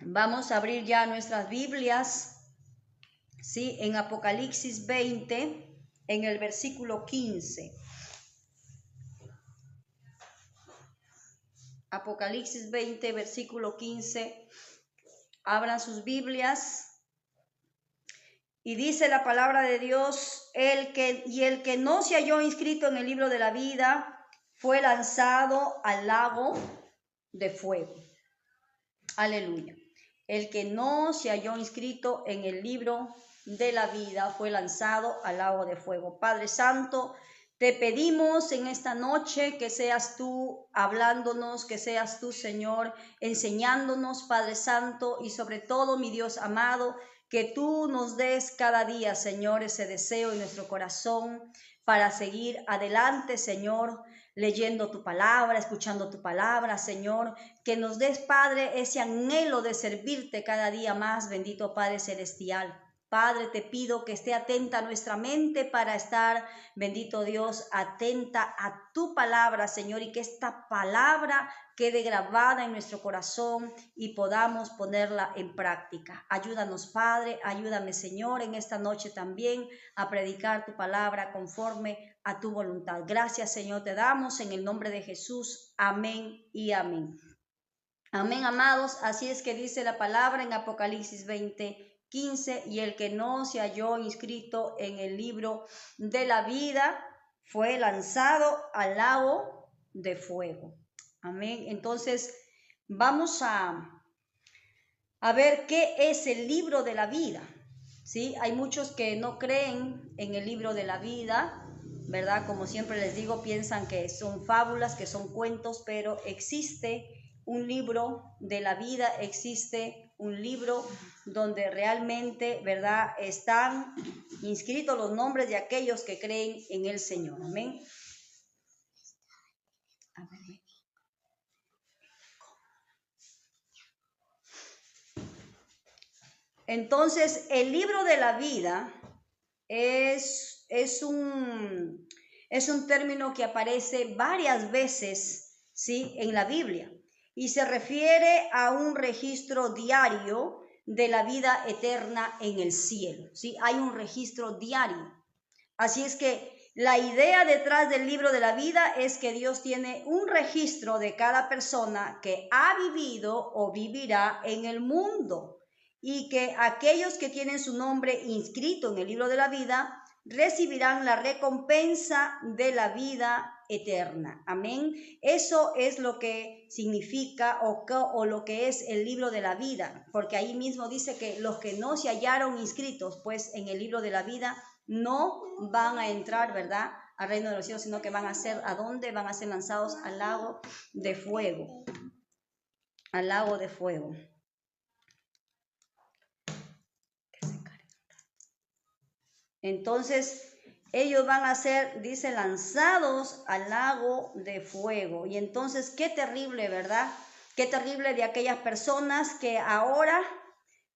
Vamos a abrir ya nuestras Biblias, ¿sí? En Apocalipsis 20, en el versículo 15. Apocalipsis 20, versículo 15. Abran sus Biblias. Y dice la palabra de Dios, el que no se halló inscrito en el libro de la vida fue lanzado al lago de fuego. Aleluya. El que no se halló inscrito en el libro de la vida fue lanzado al lago de fuego. Padre Santo, te pedimos en esta noche que seas tú hablándonos, que seas tú, Señor, enseñándonos, Padre Santo, y sobre todo, mi Dios amado, que tú nos des cada día, Señor, ese deseo en nuestro corazón para seguir adelante, Señor, leyendo tu palabra, escuchando tu palabra, Señor, que nos des, Padre, ese anhelo de servirte cada día más, bendito Padre Celestial. Padre, te pido que esté atenta nuestra mente para estar, bendito Dios, atenta a tu palabra, Señor, y que esta palabra quede grabada en nuestro corazón y podamos ponerla en práctica. Ayúdanos, Padre, ayúdame, Señor, en esta noche también a predicar tu palabra conforme a tu voluntad. Gracias, Señor, te damos en el nombre de Jesús. Amén y amén. Amén, amados. Así es que dice la palabra en Apocalipsis 20, 15, y el que no se halló inscrito en el libro de la vida fue lanzado al lago de fuego. Amén. Entonces, vamos a ver qué es el libro de la vida. ¿Sí? Hay muchos que no creen en el libro de la vida, ¿verdad? Como siempre les digo, piensan que son fábulas, que son cuentos, pero existe un libro de la vida, existe un libro donde realmente, ¿verdad?, están inscritos los nombres de aquellos que creen en el Señor. Amén. Entonces, el libro de la vida es un término que aparece varias veces, ¿sí?, en la Biblia, y se refiere a un registro diario de la vida eterna en el cielo, ¿sí? Hay un registro diario. Así es que la idea detrás del libro de la vida es que Dios tiene un registro de cada persona que ha vivido o vivirá en el mundo, y que aquellos que tienen su nombre inscrito en el libro de la vida recibirán la recompensa de la vida eterna. Amén. Eso es lo que significa o lo que es el libro de la vida, porque ahí mismo dice que los que no se hallaron inscritos pues en el libro de la vida no van a entrar, ¿verdad?, al reino de los cielos, sino que van a ser, ¿a dónde? Van a ser lanzados al lago de fuego. Al lago de fuego. Entonces, ellos van a ser, dice, lanzados al lago de fuego. Y entonces, qué terrible, ¿verdad? Qué terrible de aquellas personas que ahora,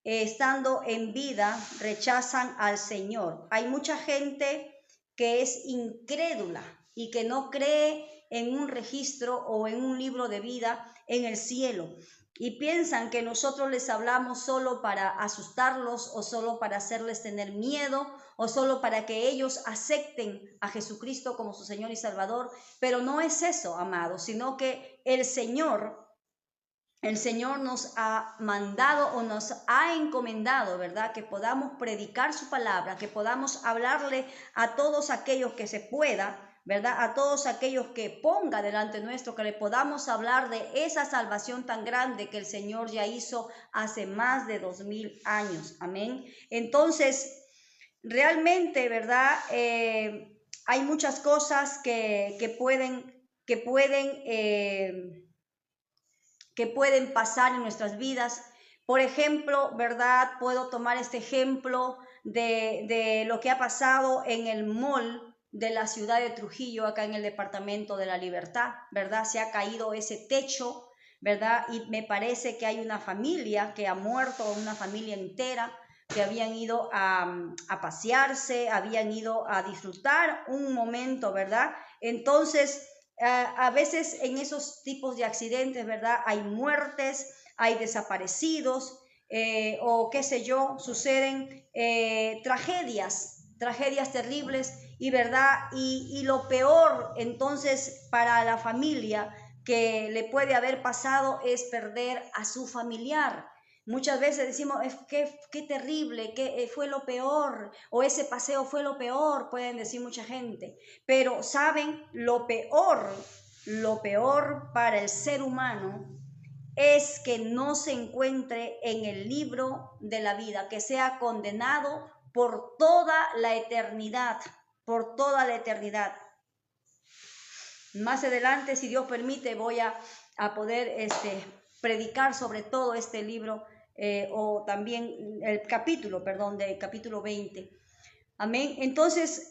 estando en vida, rechazan al Señor. Hay mucha gente que es incrédula y que no cree en un registro o en un libro de vida en el cielo. Y piensan que nosotros les hablamos solo para asustarlos o solo para hacerles tener miedo o solo para que ellos acepten a Jesucristo como su Señor y Salvador. Pero no es eso, amados, sino que el Señor nos ha mandado o nos ha encomendado, ¿verdad?, que podamos predicar su palabra, que podamos hablarle a todos aquellos que se pueda, ¿verdad?, a todos aquellos que ponga delante nuestro, que le podamos hablar de esa salvación tan grande que el Señor ya hizo hace más de 2000 años. Amén. Entonces, realmente, ¿verdad?, hay muchas cosas que pueden pasar en nuestras vidas. Por ejemplo, ¿verdad?, puedo tomar este ejemplo de lo que ha pasado en el mall de la ciudad de Trujillo, acá en el departamento de La Libertad, ¿verdad? Se ha caído ese techo, ¿verdad? Y me parece que hay una familia que ha muerto, una familia entera, que habían ido a pasearse, habían ido a disfrutar un momento, ¿verdad? Entonces, a veces en esos tipos de accidentes, ¿verdad?, hay muertes, hay desaparecidos, o qué sé yo, suceden tragedias terribles, y verdad, y lo peor entonces para la familia que le puede haber pasado es perder a su familiar. Muchas veces decimos, qué terrible, que fue lo peor, o ese paseo fue lo peor, pueden decir mucha gente. Pero saben, lo peor para el ser humano es que no se encuentre en el libro de la vida, que sea condenado por toda la eternidad, por toda la eternidad. Más adelante, si Dios permite, voy a poder predicar sobre todo este libro, o también el capítulo, del capítulo 20. Amén. Entonces,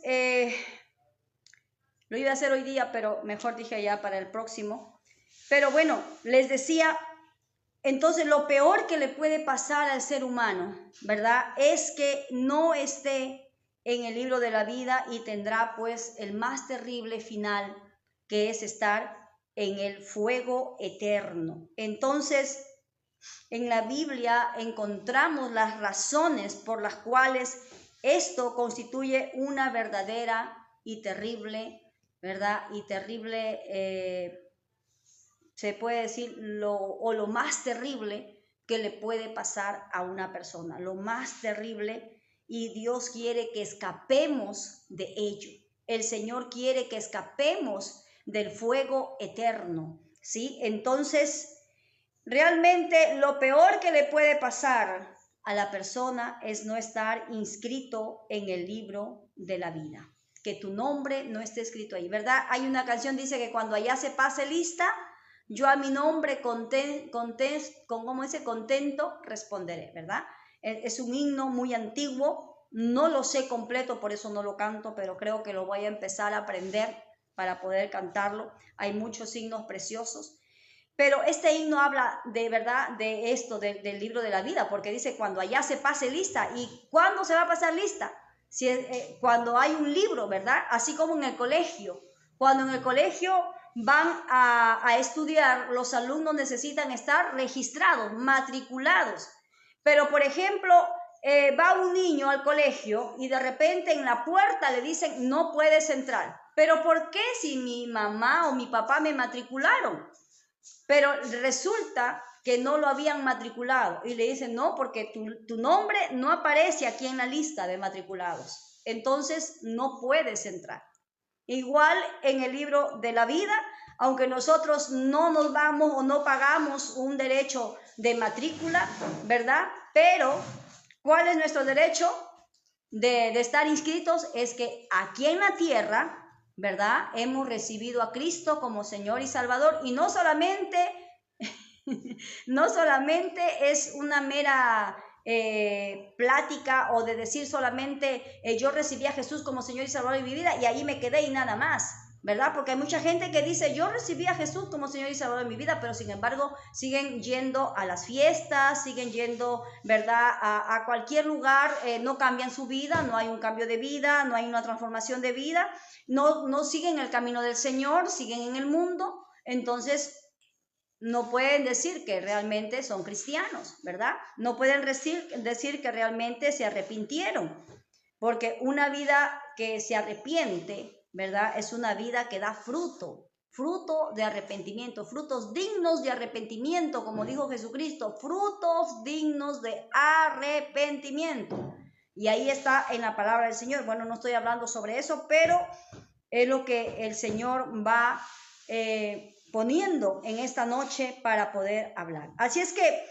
lo iba a hacer hoy día, pero mejor dije ya para el próximo. Pero bueno, les decía, entonces lo peor que le puede pasar al ser humano, ¿verdad? Es que no esté en el libro de la vida y tendrá pues el más terrible final, que es estar en el fuego eterno. Entonces, en la Biblia encontramos las razones por las cuales esto constituye una verdadera y terrible, ¿verdad? Y terrible, se puede decir, lo más terrible que le puede pasar a una persona, lo más terrible, y Dios quiere que escapemos de ello. El Señor quiere que escapemos del fuego eterno, ¿sí? Entonces, realmente lo peor que le puede pasar a la persona es no estar inscrito en el libro de la vida, que tu nombre no esté escrito ahí, ¿verdad? Hay una canción, dice que cuando allá se pase lista, yo a mi nombre contento responderé, ¿verdad? Es un himno muy antiguo, no lo sé completo, por eso no lo canto, pero creo que lo voy a empezar a aprender para poder cantarlo. Hay muchos himnos preciosos, pero este himno habla de verdad de esto, del libro de la vida, porque dice cuando allá se pase lista. ¿Y cuándo se va a pasar lista? Cuando hay un libro, ¿verdad? Así como en el colegio. Cuando en el colegio van a estudiar, los alumnos necesitan estar registrados, matriculados. Pero, por ejemplo, va un niño al colegio y de repente en la puerta le dicen, no puedes entrar. ¿Pero por qué si mi mamá o mi papá me matricularon? Pero resulta que no lo habían matriculado y le dicen, no, porque tu nombre no aparece aquí en la lista de matriculados. Entonces no puedes entrar. Igual en el libro de la vida, aunque nosotros no nos vamos o no pagamos un derecho de matrícula, ¿verdad? Pero, ¿cuál es nuestro derecho de estar inscritos? Es que aquí en la tierra, ¿verdad? Hemos recibido a Cristo como Señor y Salvador, y no solamente es una mera plática o de decir solamente yo recibí a Jesús como Señor y Salvador de mi vida y ahí me quedé y nada más, ¿verdad? Porque hay mucha gente que dice yo recibí a Jesús como Señor y Salvador de mi vida, pero sin embargo siguen yendo a las fiestas, siguen yendo, ¿verdad? A cualquier lugar, no cambian su vida, no hay un cambio de vida, no hay una transformación de vida, no siguen el camino del Señor, siguen en el mundo. Entonces no pueden decir que realmente son cristianos, ¿verdad? No pueden decir que realmente se arrepintieron, porque una vida que se arrepiente, ¿verdad? Es una vida que da fruto de arrepentimiento, frutos dignos de arrepentimiento, como dijo Jesucristo, frutos dignos de arrepentimiento. Y ahí está en la palabra del Señor. Bueno, no estoy hablando sobre eso, pero es lo que el Señor va poniendo en esta noche para poder hablar. Así es que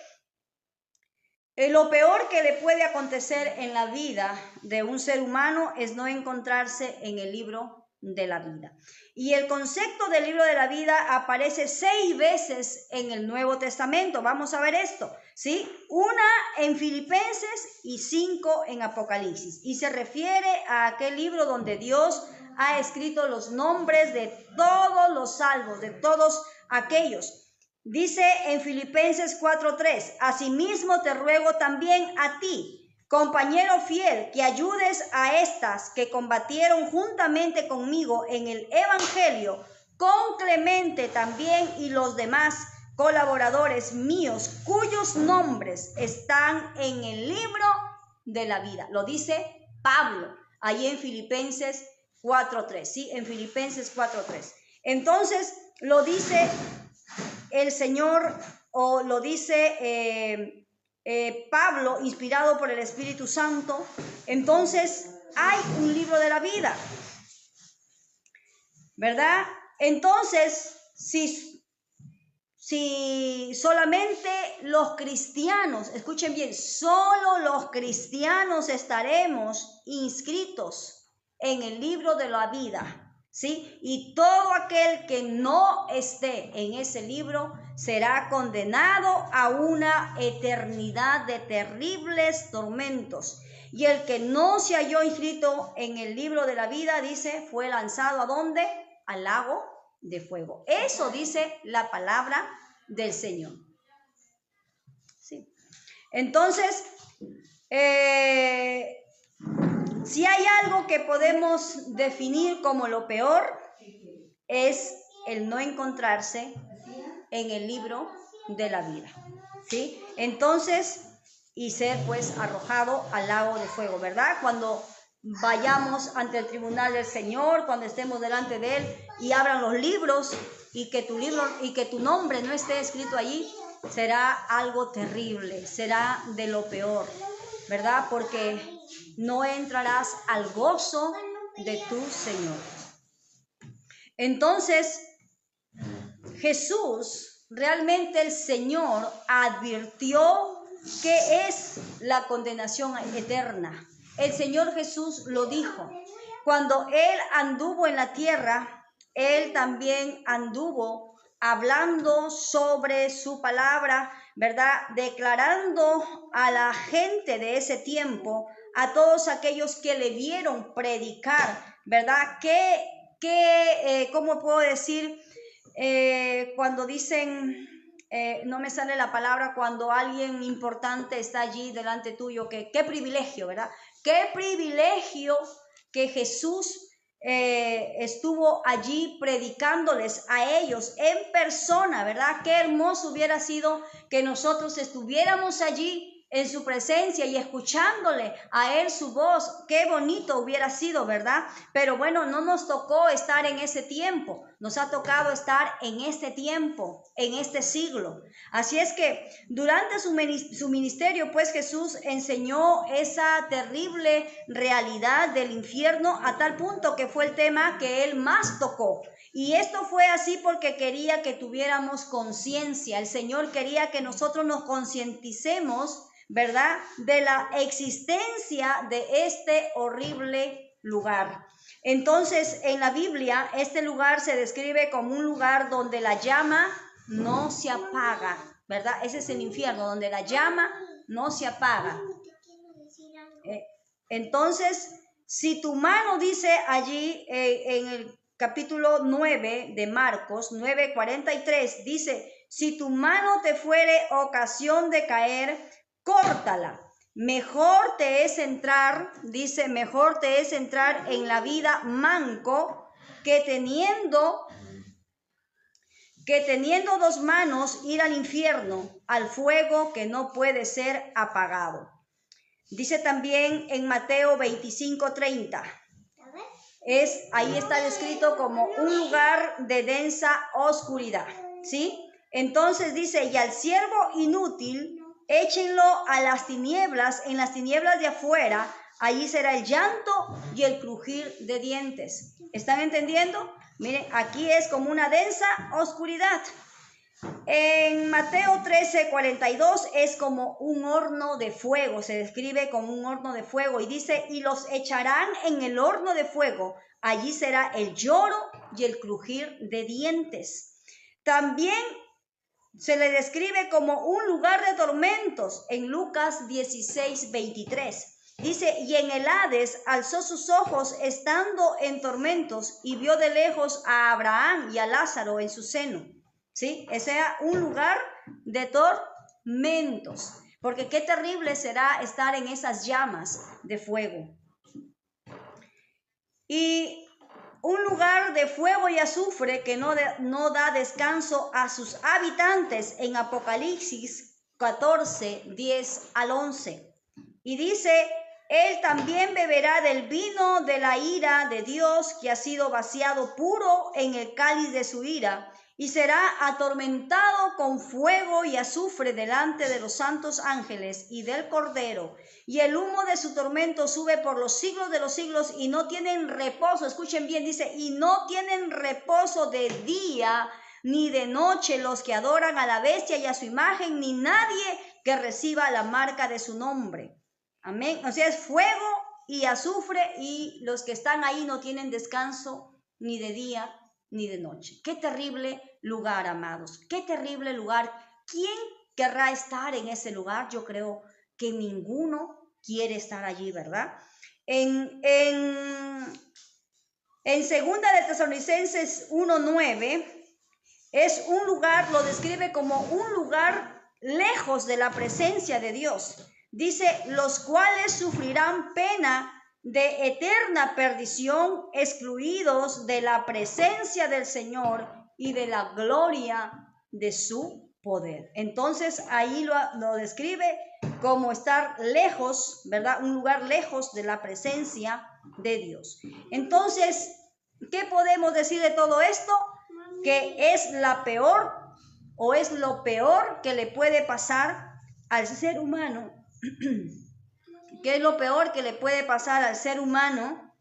lo peor que le puede acontecer en la vida de un ser humano es no encontrarse en el libro de la vida. Y el concepto del libro de la vida aparece 6 veces en el Nuevo Testamento. Vamos a ver esto, ¿sí? 1 en Filipenses y 5 en Apocalipsis. Y se refiere a aquel libro donde Dios ha escrito los nombres de todos los salvos, de todos aquellos. Dice en Filipenses 4:3, asimismo te ruego también a ti, compañero fiel, que ayudes a estas que combatieron juntamente conmigo en el evangelio, con Clemente también y los demás colaboradores míos, cuyos nombres están en el libro de la vida. Lo dice Pablo, ahí en Filipenses 4:3, ¿sí? En Filipenses 4:3. Entonces, lo dice el Señor, o lo dice Pablo, inspirado por el Espíritu Santo. Entonces, hay un libro de la vida, ¿verdad? Entonces, si solamente los cristianos, escuchen bien, solo los cristianos estaremos inscritos en el libro de la vida, ¿sí? Y todo aquel que no esté en ese libro será condenado a una eternidad de terribles tormentos. Y el que no se halló inscrito en el libro de la vida, dice, fue lanzado ¿a dónde? Al lago de fuego. Eso dice la palabra del Señor. Sí. Entonces, si hay algo que podemos definir como lo peor, es el no encontrarse en el libro de la vida, ¿sí? Entonces, y ser pues arrojado al lago de fuego, ¿verdad? Cuando vayamos ante el tribunal del Señor, cuando estemos delante de Él y abran los libros y que tu nombre no esté escrito allí, será algo terrible, será de lo peor, ¿verdad? Porque no entrarás al gozo de tu Señor. Entonces, Jesús, realmente el Señor advirtió que es la condenación eterna. El Señor Jesús lo dijo. Cuando Él anduvo en la tierra, Él también anduvo hablando sobre su palabra, ¿verdad? Declarando a la gente de ese tiempo, a todos aquellos que le vieron predicar, ¿verdad? ¿Cómo puedo decir? Cuando dicen, no me sale la palabra, cuando alguien importante está allí delante tuyo, qué privilegio, ¿verdad? Qué privilegio que Jesús estuvo allí predicándoles a ellos en persona, ¿verdad? Qué hermoso hubiera sido que nosotros estuviéramos allí en su presencia y escuchándole a Él su voz. Qué bonito hubiera sido, ¿verdad? Pero bueno, no nos tocó estar en ese tiempo, nos ha tocado estar en este tiempo, en este siglo. Así es que durante su ministerio, pues Jesús enseñó esa terrible realidad del infierno a tal punto que fue el tema que Él más tocó. Y esto fue así porque quería que tuviéramos conciencia. El Señor quería que nosotros nos concienticemos, ¿verdad?, de la existencia de este horrible lugar. Entonces, en la Biblia, este lugar se describe como un lugar donde la llama no se apaga, ¿verdad? Ese es el infierno, donde la llama no se apaga. Entonces, si tu mano dice allí en el capítulo 9 de Marcos, 9:43, dice, si tu mano te fuere ocasión de caer, córtala. Mejor te es entrar, dice, mejor te es entrar en la vida manco que teniendo 2 manos ir al infierno, al fuego que no puede ser apagado. Dice también en Mateo 25:30. Ahí está descrito como un lugar de densa oscuridad, ¿sí? Entonces dice, y al siervo inútil, échenlo a las tinieblas, en las tinieblas de afuera, allí será el llanto y el crujir de dientes. ¿Están entendiendo? Miren, aquí es como una densa oscuridad. En Mateo 13:42 es como un horno de fuego, se describe como un horno de fuego y dice, y los echarán en el horno de fuego, allí será el lloro y el crujir de dientes. También se le describe como un lugar de tormentos en Lucas 16:23. Dice, y en el Hades alzó sus ojos estando en tormentos y vio de lejos a Abraham y a Lázaro en su seno. ¿Sí? Ese era un lugar de tormentos, porque qué terrible será estar en esas llamas de fuego. Y un lugar de fuego y azufre que no da descanso a sus habitantes en Apocalipsis 14, 10 al 11. Y dice, él también beberá del vino de la ira de Dios que ha sido vaciado puro en el cáliz de su ira, y será atormentado con fuego y azufre delante de los santos ángeles y del Cordero. Y el humo de su tormento sube por los siglos de los siglos, y no tienen reposo. Escuchen bien, dice, y no tienen reposo de día ni de noche los que adoran a la bestia y a su imagen, ni nadie que reciba la marca de su nombre. Amén. O sea, es fuego y azufre, y los que están ahí no tienen descanso ni de día ni de noche. Qué terrible lugar, amados. Qué terrible lugar. ¿Quién querrá estar en ese lugar? Yo creo que ninguno quiere estar allí, ¿verdad? En segunda de Tesalonicenses 1:9 es un lugar, lo describe como un lugar lejos de la presencia de Dios. Dice, los cuales sufrirán pena de eterna perdición, excluidos de la presencia del Señor y de la gloria de su poder. Entonces ahí lo describe como estar lejos, ¿verdad? Un lugar lejos de la presencia de Dios. Entonces, ¿qué podemos decir de todo esto? Que es la peor, o es lo peor que le puede pasar al ser humano. ¿Qué es lo peor que le puede pasar al ser humano?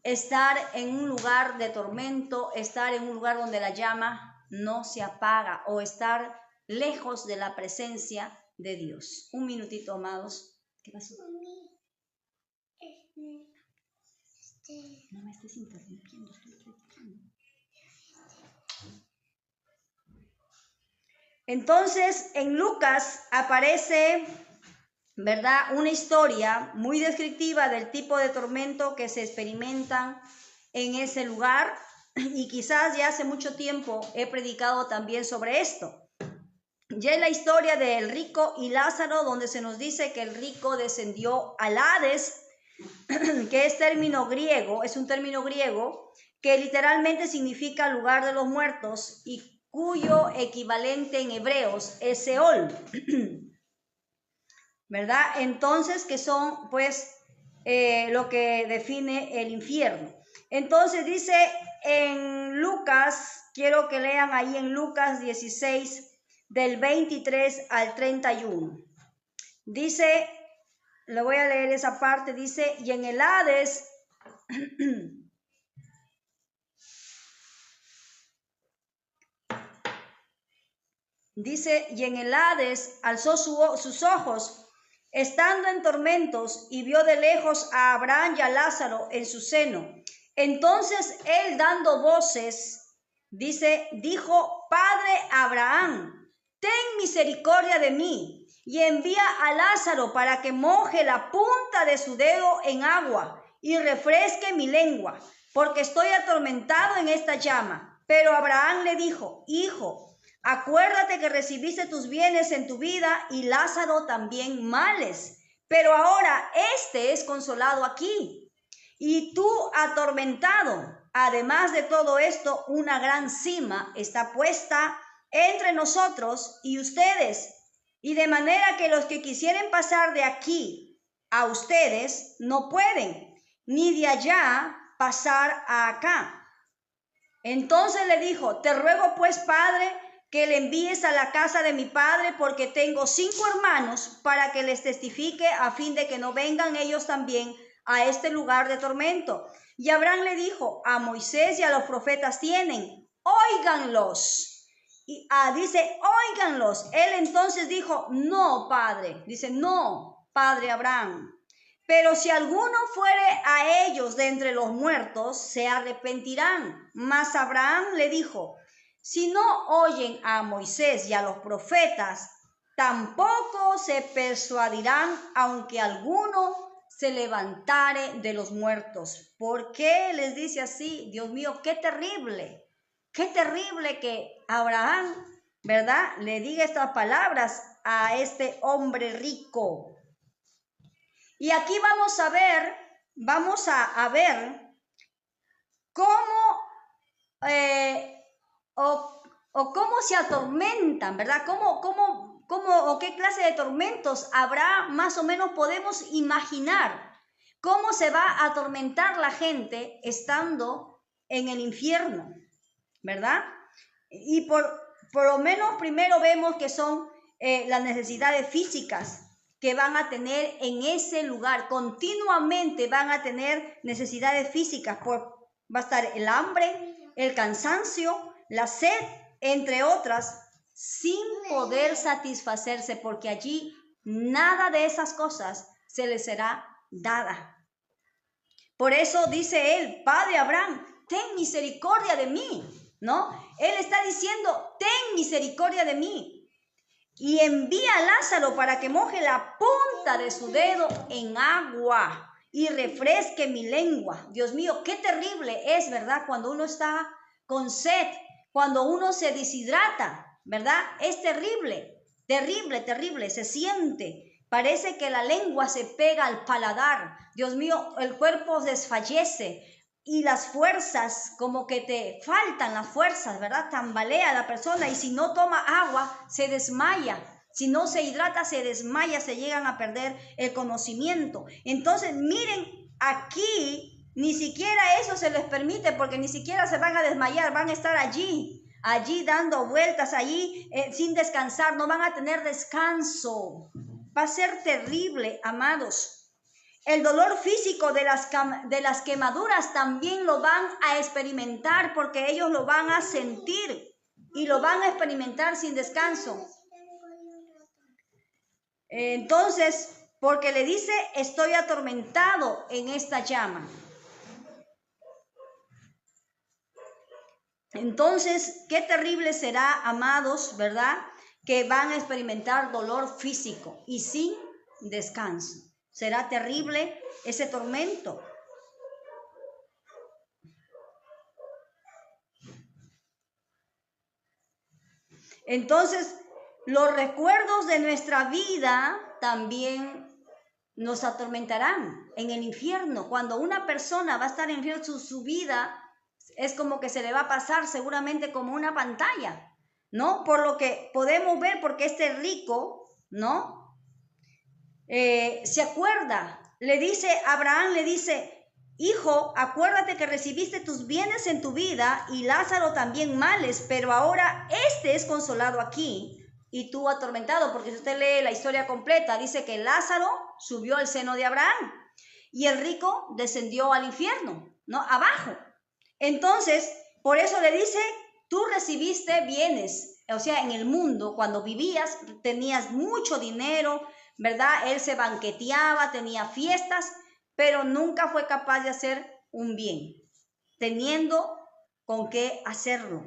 Estar en un lugar de tormento, estar en un lugar donde la llama no se apaga, o estar lejos de la presencia de Dios. Un minutito, amados. ¿Qué pasó? No me estés interrumpiendo, estoy predicando. Entonces, en Lucas aparece, ¿verdad?, una historia muy descriptiva del tipo de tormento que se experimentan en ese lugar, y quizás ya hace mucho tiempo he predicado también sobre esto. Ya es la historia del rico y Lázaro, donde se nos dice que el rico descendió al Hades, que es un término griego que literalmente significa lugar de los muertos, y cuyo equivalente en hebreos es Seol, ¿verdad? Entonces, que son pues lo que define el infierno. Entonces dice en Lucas, quiero que lean ahí en Lucas 16, del 23 al 31. Dice, le voy a leer esa parte, dice, y en el Hades dice, y en el Hades alzó sus ojos, estando en tormentos, y vio de lejos a Abraham y a Lázaro en su seno. Entonces él, dando voces, dijo, Padre Abraham, ten misericordia de mí, y envía a Lázaro para que moje la punta de su dedo en agua y refresque mi lengua, porque estoy atormentado en esta llama. Pero Abraham le dijo, Hijo, acuérdate que recibiste tus bienes en tu vida, y Lázaro también males, pero ahora este es consolado aquí, y tú atormentado. Además de todo esto, una gran sima está puesta entre nosotros y ustedes, y de manera que los que quisieren pasar de aquí a ustedes no pueden, ni de allá pasar a acá. Entonces le dijo, te ruego pues, Padre, que le envíes a la casa de mi padre, porque tengo 5 hermanos, para que les testifique, a fin de que no vengan ellos también a este lugar de tormento. Y Abraham le dijo, a Moisés y a los profetas tienen, óiganlos. Y dice, óiganlos. Él entonces dijo, no, Padre. Dice, no, Padre Abraham. Pero si alguno fuere a ellos de entre los muertos, se arrepentirán. Mas Abraham le dijo, si no oyen a Moisés y a los profetas, tampoco se persuadirán, aunque alguno se levantare de los muertos. ¿Por qué les dice así? Dios mío, qué terrible que Abraham, ¿verdad?, le diga estas palabras a este hombre rico. Y aquí vamos a ver cómo o cómo se atormentan, ¿verdad? ¿Cómo o qué clase de tormentos habrá? Más o menos podemos imaginar cómo se va a atormentar la gente estando en el infierno, ¿verdad? Y por lo menos primero vemos que son las necesidades físicas que van a tener en ese lugar. Continuamente van a tener necesidades físicas. Va a estar el hambre, el cansancio, la sed, entre otras, sin poder satisfacerse, porque allí nada de esas cosas se les será dada. Por eso dice él, Padre Abraham, ten misericordia de mí, ¿no? Él está diciendo, ten misericordia de mí. Y envía a Lázaro para que moje la punta de su dedo en agua y refresque mi lengua. Dios mío, qué terrible es, ¿verdad? Cuando uno está con sed, cuando uno se deshidrata, ¿verdad? Es terrible, terrible, terrible, se siente. Parece que la lengua se pega al paladar. Dios mío, el cuerpo desfallece. Y las fuerzas, como que te faltan las fuerzas, ¿verdad? Tambalea la persona y si no toma agua, se desmaya. Si no se hidrata, se desmaya, se llegan a perder el conocimiento. Entonces, miren, aquí ni siquiera eso se les permite porque ni siquiera se van a desmayar, van a estar allí dando vueltas, allí sin descansar, no van a tener descanso. Va a ser terrible, amados. El dolor físico de las quemaduras también lo van a experimentar porque ellos lo van a sentir y lo van a experimentar sin descanso. Entonces, porque le dice, estoy atormentado en esta llama. Entonces, qué terrible será, amados, ¿verdad? Que van a experimentar dolor físico y sin descanso. Será terrible ese tormento. Entonces, los recuerdos de nuestra vida también nos atormentarán en el infierno. Cuando una persona va a estar en infierno, su vida es como que se le va a pasar seguramente como una pantalla, ¿no? Por lo que podemos ver, porque este rico, ¿no? Se acuerda, Abraham le dice, hijo, acuérdate que recibiste tus bienes en tu vida y Lázaro también males, pero ahora este es consolado aquí y tú atormentado, porque si usted lee la historia completa, dice que Lázaro subió al seno de Abraham y el rico descendió al infierno, ¿no? Abajo. Entonces, por eso le dice, tú recibiste bienes, o sea, en el mundo, cuando vivías, tenías mucho dinero, ¿verdad? Él se banqueteaba, tenía fiestas, pero nunca fue capaz de hacer un bien, teniendo con qué hacerlo.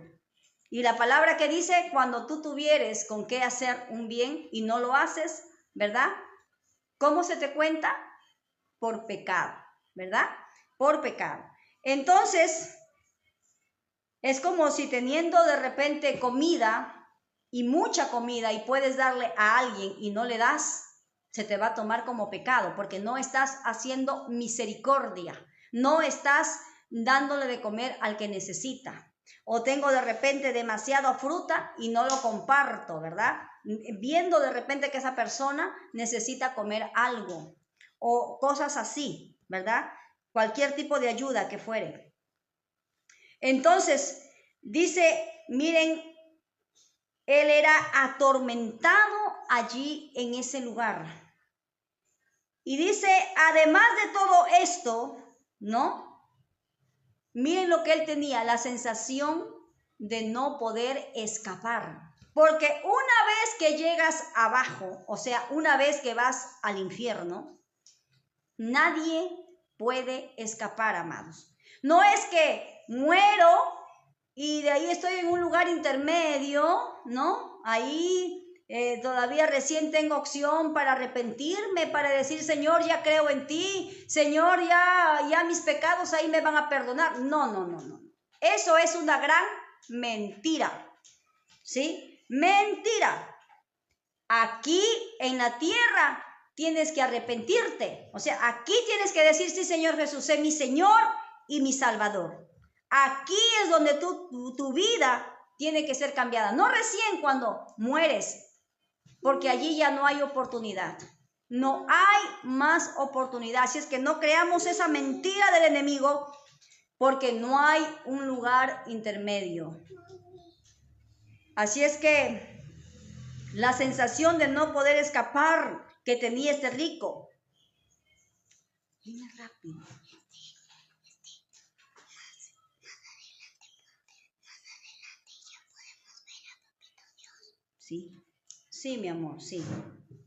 Y la palabra que dice, cuando tú tuvieres con qué hacer un bien y no lo haces, ¿verdad? ¿Cómo se te cuenta? Por pecado, ¿verdad? Por pecado. Entonces, es como si teniendo de repente comida y mucha comida y puedes darle a alguien y no le das, se te va a tomar como pecado porque no estás haciendo misericordia, no estás dándole de comer al que necesita. O tengo de repente demasiada fruta y no lo comparto, ¿verdad? Viendo de repente que esa persona necesita comer algo o cosas así, ¿verdad? Cualquier tipo de ayuda que fuere. Entonces, dice, miren, él era atormentado allí en ese lugar. Y dice, además de todo esto, ¿no? Miren lo que él tenía, la sensación de no poder escapar. Porque una vez que llegas abajo, o sea, una vez que vas al infierno, nadie puede escapar, amados. No es que muero y de ahí estoy en un lugar intermedio, ¿no? Ahí todavía recién tengo opción para arrepentirme, para decir, Señor, ya creo en ti, Señor, ya mis pecados ahí me van a perdonar. No. Eso es una gran mentira, ¿sí? Mentira. Aquí en la tierra tienes que arrepentirte. O sea, aquí tienes que decir, sí, Señor Jesús, sé mi Señor y mi Salvador. Aquí es donde tu vida tiene que ser cambiada. No recién cuando mueres, porque allí ya no hay oportunidad. No hay más oportunidad. Así es que no creamos esa mentira del enemigo, porque no hay un lugar intermedio. Así es que la sensación de no poder escapar que tenía este rico. Viene rápido. Sí, sí, mi amor, sí.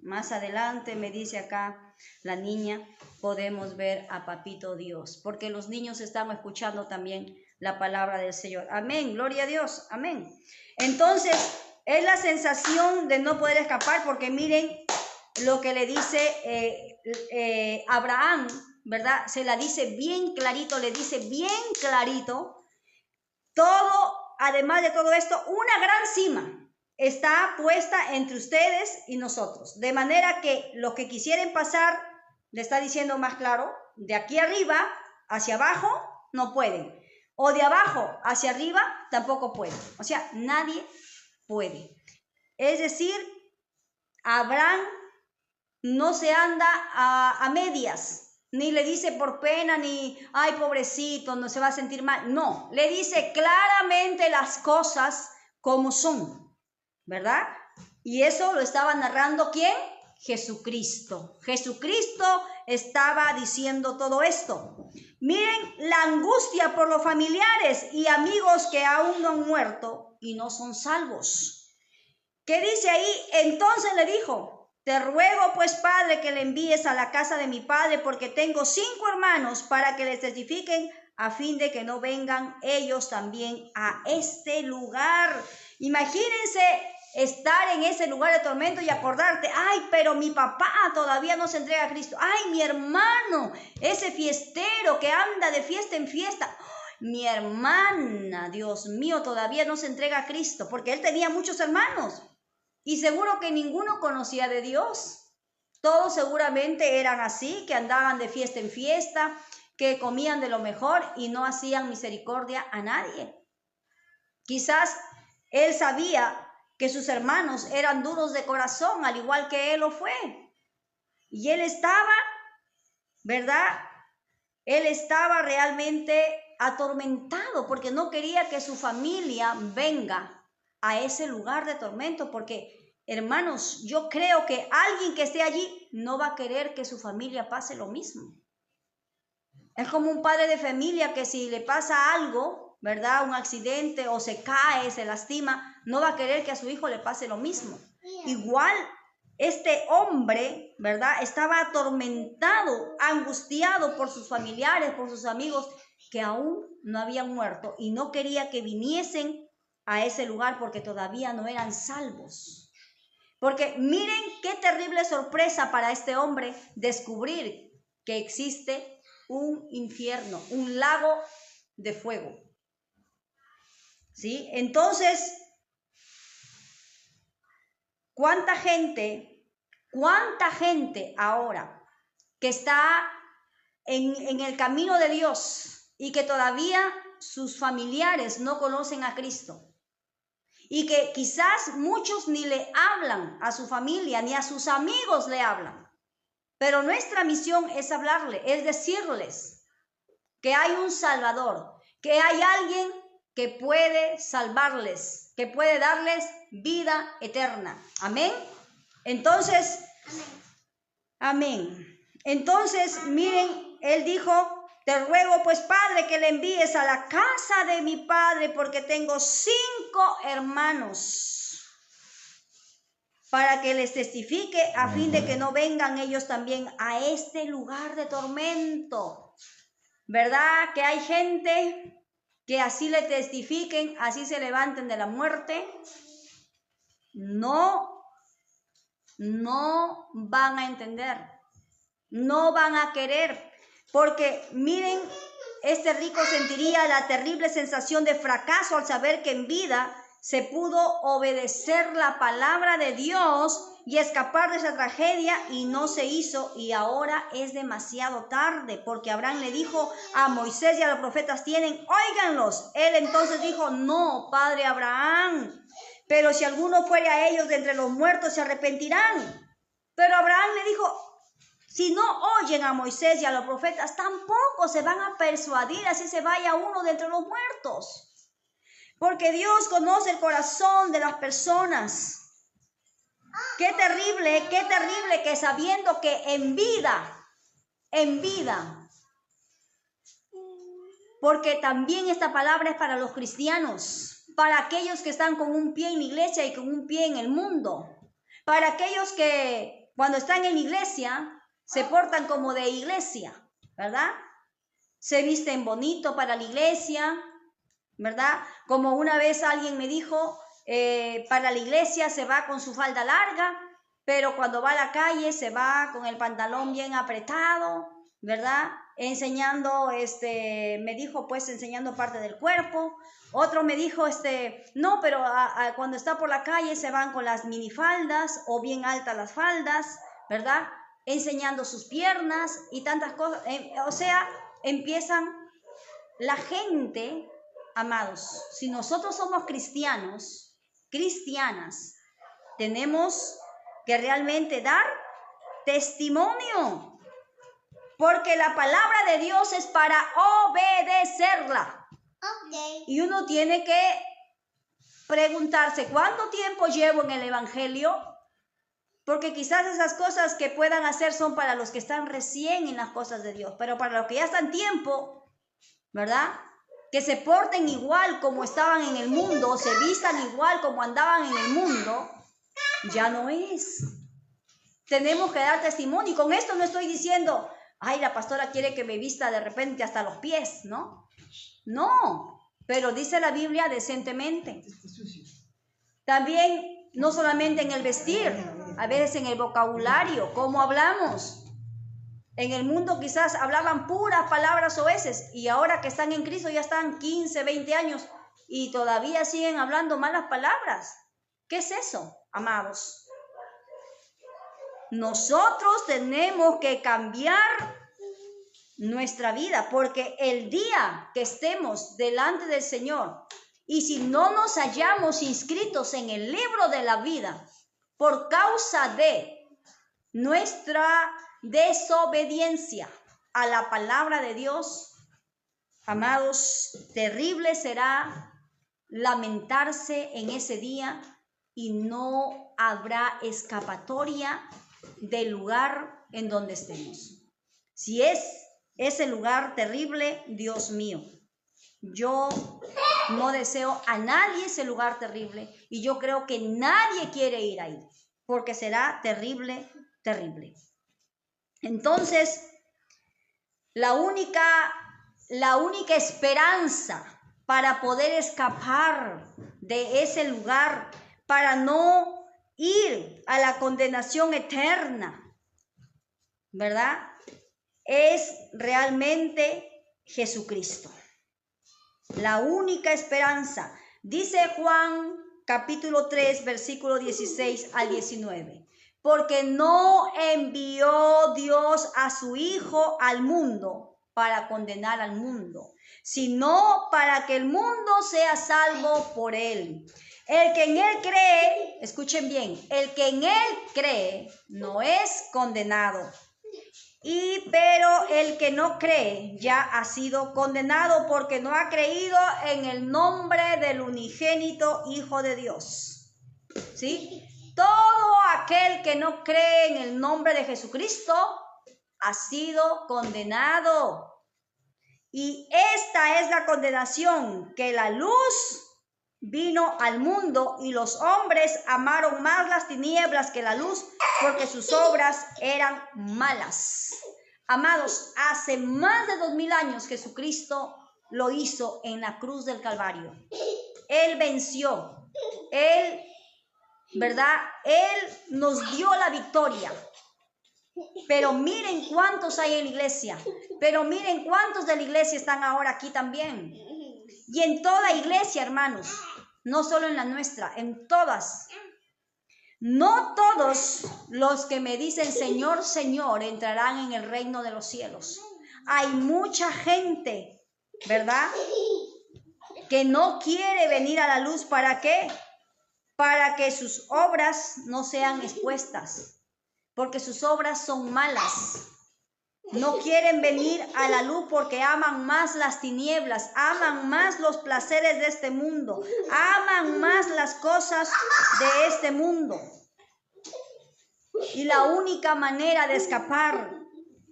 Más adelante me dice acá la niña, podemos ver a Papito Dios, porque los niños están escuchando también la palabra del Señor. Amén, gloria a Dios, amén. Entonces, es la sensación de no poder escapar, porque miren lo que le dice Abraham, ¿verdad? Se la dice bien clarito, le dice bien clarito. Todo, además de todo esto, una gran cima está puesta entre ustedes y nosotros. De manera que los que quisieren pasar, le está diciendo más claro, de aquí arriba hacia abajo no pueden. O de abajo hacia arriba tampoco pueden. O sea, nadie puede. Es decir, Abraham no se anda a medias, ni le dice por pena, ni, ay, pobrecito, no se va a sentir mal. No, le dice claramente las cosas como son, ¿verdad? Y eso lo estaba narrando ¿quién? Jesucristo. Jesucristo estaba diciendo todo esto. Miren la angustia por los familiares y amigos que aún no han muerto y no son salvos. ¿Qué dice ahí? Entonces le dijo: te ruego pues, Padre, que le envíes a la casa de mi padre, porque tengo 5 hermanos, para que les testifiquen, a fin de que no vengan ellos también a este lugar. Imagínense estar en ese lugar de tormento y acordarte, ay, pero mi papá todavía no se entrega a Cristo. Ay, mi hermano, ese fiestero que anda de fiesta en fiesta. Mi hermana, Dios mío, todavía no se entrega a Cristo, porque él tenía muchos hermanos. Y seguro que ninguno conocía de Dios. Todos seguramente eran así, que andaban de fiesta en fiesta, que comían de lo mejor y no hacían misericordia a nadie. Quizás él sabía que sus hermanos eran duros de corazón, al igual que él lo fue. Y él estaba, ¿verdad? Él estaba realmente atormentado porque no quería que su familia venga a ese lugar de tormento, porque, hermanos, yo creo que alguien que esté allí no va a querer que su familia pase lo mismo. Es como un padre de familia que si le pasa algo, ¿verdad? Un accidente o se cae, se lastima, no va a querer que a su hijo le pase lo mismo. Igual, este hombre, ¿verdad? Estaba atormentado, angustiado por sus familiares, por sus amigos, que aún no habían muerto y no quería que viniesen a ese lugar porque todavía no eran salvos. Porque miren qué terrible sorpresa para este hombre descubrir que existe un infierno, un lago de fuego. ¿Sí? Entonces, ¿cuánta gente ahora que está en el camino de Dios y que todavía sus familiares no conocen a Cristo? Y que quizás muchos ni le hablan a su familia, ni a sus amigos le hablan. Pero nuestra misión es hablarle, es decirles que hay un Salvador, que hay alguien que puede salvarles, que puede darles vida eterna. Amén. Entonces, amén. Entonces, miren, él dijo: te ruego pues, Padre, que le envíes a la casa de mi padre, porque tengo 5 hermanos, para que les testifique, a fin de que no vengan ellos también a este lugar de tormento. ¿Verdad que hay gente que así le testifiquen, así se levanten de la muerte? No van a entender, no van a querer. Porque miren, este rico sentiría la terrible sensación de fracaso al saber que en vida se pudo obedecer la palabra de Dios y escapar de esa tragedia, y no se hizo, y ahora es demasiado tarde, porque Abraham le dijo a Moisés y a los profetas: tienen, óiganlos. Él entonces dijo: no, padre Abraham, pero si alguno fuere a ellos de entre los muertos, se arrepentirán. Pero Abraham le dijo: si no oyen a Moisés y a los profetas, tampoco se van a persuadir, así se vaya uno de entre los muertos. Porque Dios conoce el corazón de las personas. Qué terrible que sabiendo que en vida, porque también esta palabra es para los cristianos, para aquellos que están con un pie en la iglesia y con un pie en el mundo, para aquellos que cuando están en la iglesia se portan como de iglesia, ¿verdad? Se visten bonito para la iglesia, ¿verdad? Como una vez alguien me dijo, para la iglesia se va con su falda larga, pero cuando va a la calle se va con el pantalón bien apretado, ¿verdad? Enseñando, me dijo, pues enseñando parte del cuerpo. Otro me dijo, no, pero cuando está por la calle se van con las minifaldas o bien altas las faldas, ¿verdad? Enseñando sus piernas y tantas cosas. O sea, empiezan la gente. Amados, si nosotros somos cristianas, tenemos que realmente dar testimonio, porque la palabra de Dios es para obedecerla. Okay. Y uno tiene que preguntarse: ¿cuánto tiempo llevo en el evangelio? Porque quizás esas cosas que puedan hacer son para los que están recién en las cosas de Dios, pero para los que ya están tiempo, ¿verdad?, que se porten igual como estaban en el mundo, se vistan igual como andaban en el mundo, ya no es. Tenemos que dar testimonio. Y con esto no estoy diciendo: ay, la pastora quiere que me vista de repente hasta los pies, ¿no? No, pero dice la Biblia decentemente. También, no solamente en el vestir, a veces en el vocabulario, cómo hablamos. En el mundo quizás hablaban puras palabras oeces, y ahora que están en Cristo ya están 15, 20 años y todavía siguen hablando malas palabras. ¿Qué es eso, amados? Nosotros tenemos que cambiar nuestra vida, porque el día que estemos delante del Señor y si no nos hallamos inscritos en el libro de la vida por causa de nuestra desobediencia a la palabra de Dios, amados, terrible será lamentarse en ese día y no habrá escapatoria del lugar en donde estemos. Si es ese lugar terrible, Dios mío, yo no deseo a nadie ese lugar terrible, y yo creo que nadie quiere ir ahí, porque será terrible, terrible. Entonces, la única esperanza para poder escapar de ese lugar, para no ir a la condenación eterna, ¿verdad?, es realmente Jesucristo. La única esperanza. Dice Juan capítulo 3, versículo 16 al 19. Porque no envió Dios a su Hijo al mundo para condenar al mundo, sino para que el mundo sea salvo por él. El que en él cree, escuchen bien, el que en él cree no es condenado. Pero el que no cree ya ha sido condenado, porque no ha creído en el nombre del unigénito Hijo de Dios. ¿Sí? Todo aquel que no cree en el nombre de Jesucristo ha sido condenado. Y esta es la condenación, que la luz vino al mundo y los hombres amaron más las tinieblas que la luz, porque sus obras eran malas. Amados, hace más de 2000 años Jesucristo lo hizo en la cruz del Calvario. Él venció. Él, ¿verdad? Él nos dio la victoria. Pero miren cuántos hay en la iglesia. Pero miren cuántos de la iglesia están ahora aquí también. Y en toda iglesia, hermanos, no solo en la nuestra, en todas. No todos los que me dicen Señor, Señor, entrarán en el reino de los cielos. Hay mucha gente, ¿verdad?, que no quiere venir a la luz. ¿Para qué? Para que sus obras no sean expuestas, porque sus obras son malas. No quieren venir a la luz porque aman más las tinieblas, aman más los placeres de este mundo, aman más las cosas de este mundo. Y la única manera de escapar,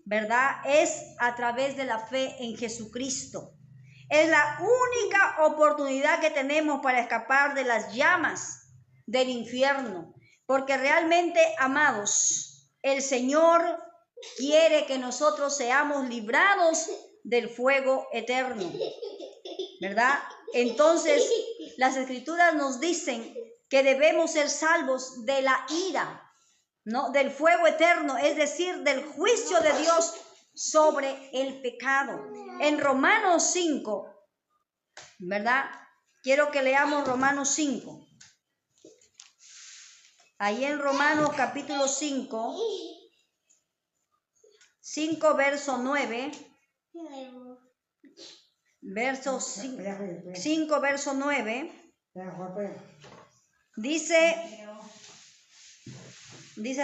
¿verdad?, es a través de la fe en Jesucristo. Es la única oportunidad que tenemos para escapar de las llamas del infierno. Porque realmente, amados, el Señor quiere que nosotros seamos librados del fuego eterno, ¿verdad? Entonces, las Escrituras nos dicen que debemos ser salvos de la ira, ¿no?, del fuego eterno, es decir, del juicio de Dios sobre el pecado. En Romanos 5, ¿verdad? Quiero que leamos Romanos 5. Ahí en Romanos capítulo 5, verso 9. Verso 5, verso 9. Dice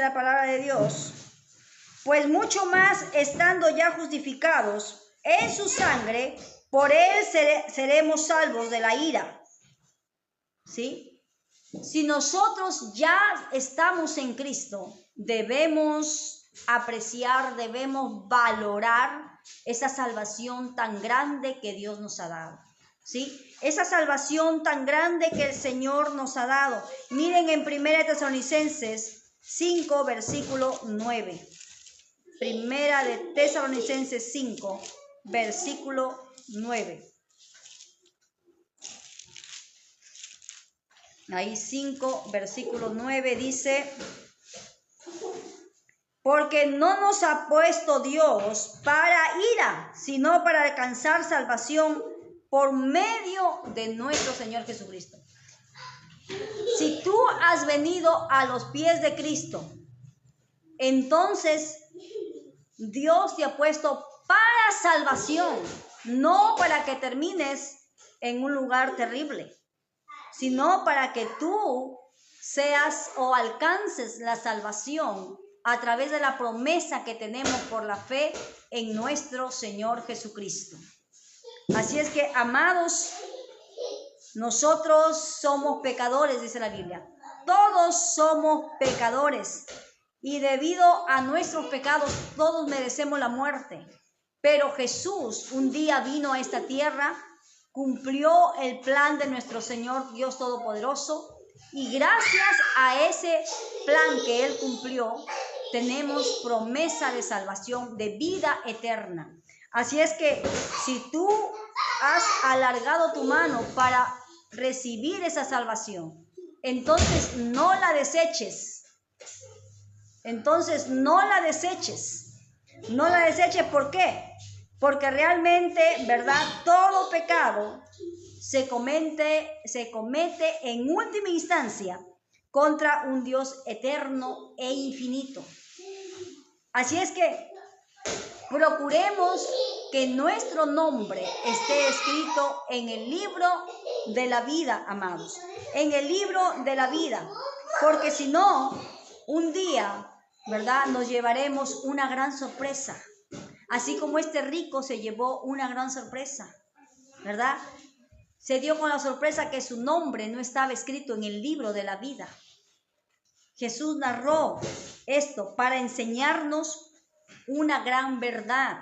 la palabra de Dios: pues mucho más estando ya justificados en su sangre, por él seremos salvos de la ira. ¿Sí? Si nosotros ya estamos en Cristo, debemos apreciar, debemos valorar esa salvación tan grande que Dios nos ha dado. ¿Sí? Esa salvación tan grande que el Señor nos ha dado. Miren en 1 Tesalonicenses 5, versículo 9. Primera de Tesalonicenses 5, versículo 9. Ahí 5, versículo 9 dice: porque no nos ha puesto Dios para ira, sino para alcanzar salvación por medio de nuestro Señor Jesucristo. Si tú has venido a los pies de Cristo, entonces Dios te ha puesto para salvación, no para que termines en un lugar terrible, sino para que tú seas o alcances la salvación a través de la promesa que tenemos por la fe en nuestro Señor Jesucristo. Así es que, amados, nosotros somos pecadores, dice la Biblia. Todos somos pecadores. Y debido a nuestros pecados, todos merecemos la muerte. Pero Jesús un día vino a esta tierra, cumplió el plan de nuestro Señor Dios Todopoderoso, y gracias a ese plan que Él cumplió, tenemos promesa de salvación, de vida eterna. Así es que si tú has alargado tu mano para recibir esa salvación, entonces no la deseches. Entonces no la deseches. No la deseches, ¿por qué? Porque realmente, ¿verdad?, todo pecado se comete en última instancia contra un Dios eterno e infinito. Así es que procuremos que nuestro nombre esté escrito en el libro de la vida, amados. En el libro de la vida. Porque si no, un día, ¿verdad?, nos llevaremos una gran sorpresa. Así como este rico se llevó una gran sorpresa, ¿verdad? Se dio con la sorpresa que su nombre no estaba escrito en el libro de la vida. Jesús narró esto para enseñarnos una gran verdad,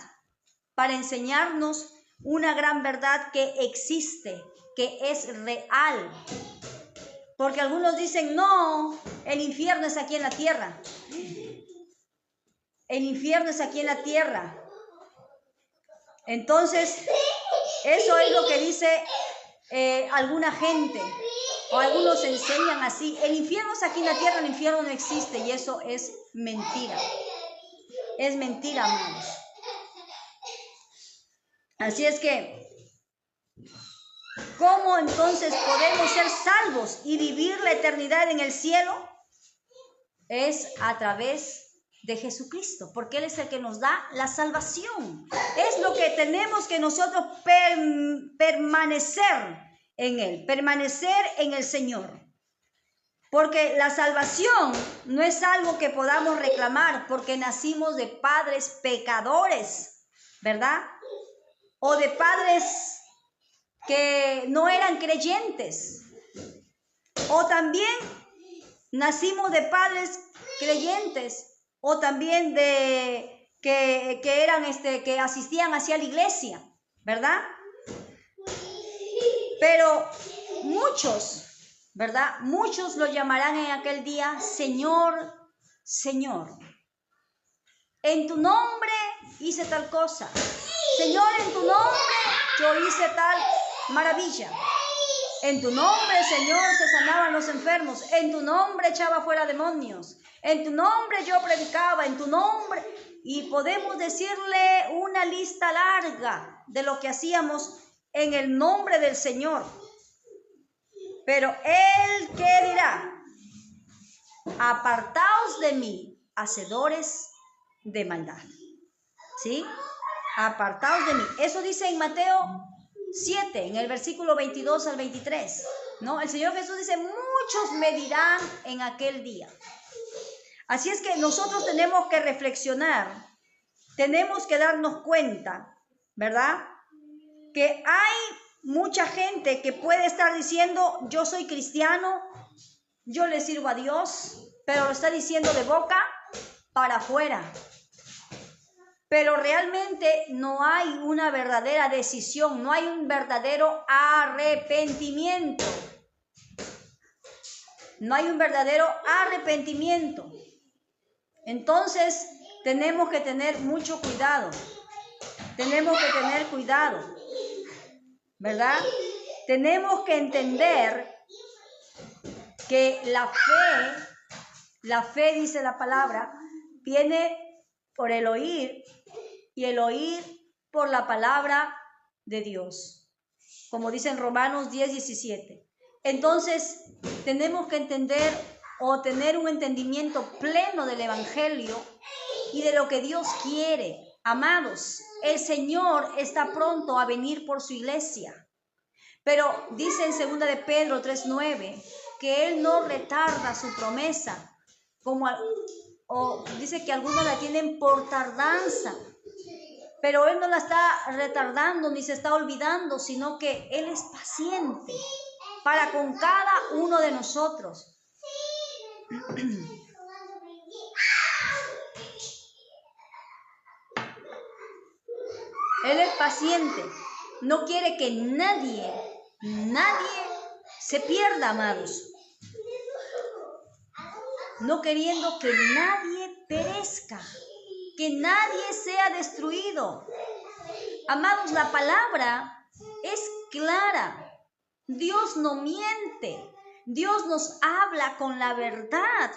para enseñarnos una gran verdad que existe, que es real. Porque algunos dicen, no, el infierno es aquí en la tierra. El infierno es aquí en la tierra. Entonces, eso es lo que dice alguna gente, o algunos enseñan así. El infierno es aquí en la tierra, el infierno no existe, y eso es mentira. Es mentira, amados. Así es que ¿Cómo entonces podemos ser salvos y vivir la eternidad en el cielo? Es a través de Jesucristo, porque Él es el que nos da la salvación. Es lo que tenemos que nosotros permanecer en Él, permanecer en el Señor. Porque la salvación no es algo que podamos reclamar porque nacimos de padres pecadores, ¿verdad? O de padres que no eran creyentes. O también nacimos de padres creyentes, o también de que eran que asistían hacia la iglesia, ¿verdad? Pero muchos, ¿verdad? Muchos lo llamarán en aquel día Señor, Señor. En tu nombre hice tal cosa. Señor, en tu nombre yo hice tal maravilla. En tu nombre, Señor, se sanaban los enfermos. En tu nombre echaba fuera demonios. En tu nombre yo predicaba. En tu nombre. Y podemos decirle una lista larga de lo que hacíamos en el nombre del Señor. Pero Él, ¿qué dirá? Apartaos de mí, hacedores de maldad. ¿Sí? Apartaos de mí. Eso dice en Mateo 7, en el versículo 22 al 23, ¿no? El Señor Jesús dice, muchos me dirán en aquel día. Así es que nosotros tenemos que reflexionar, tenemos que darnos cuenta, ¿verdad? Que hay mucha gente que puede estar diciendo, yo soy cristiano, yo le sirvo a Dios, pero lo está diciendo de boca para afuera. Pero realmente no hay una verdadera decisión, no hay un verdadero arrepentimiento. No hay un verdadero arrepentimiento. Entonces, tenemos que tener mucho cuidado. Tenemos que tener cuidado, ¿verdad? Tenemos que entender que la fe dice la palabra, viene por el oír y el oír por la palabra de Dios, como dice en Romanos 10:17. Entonces, tenemos que entender o tener un entendimiento pleno del Evangelio y de lo que Dios quiere. Amados, el Señor está pronto a venir por su iglesia, pero dice en 2 de Pedro 3:9 que Él no retarda su promesa, o dice que algunos la tienen por tardanza, pero Él no la está retardando ni se está olvidando, sino que Él es paciente para con cada uno de nosotros. Él es paciente, no quiere que nadie se pierda, amados. No queriendo que nadie perezca, que nadie sea destruido. Amados, la palabra es clara. Dios no miente. Dios nos habla con la verdad.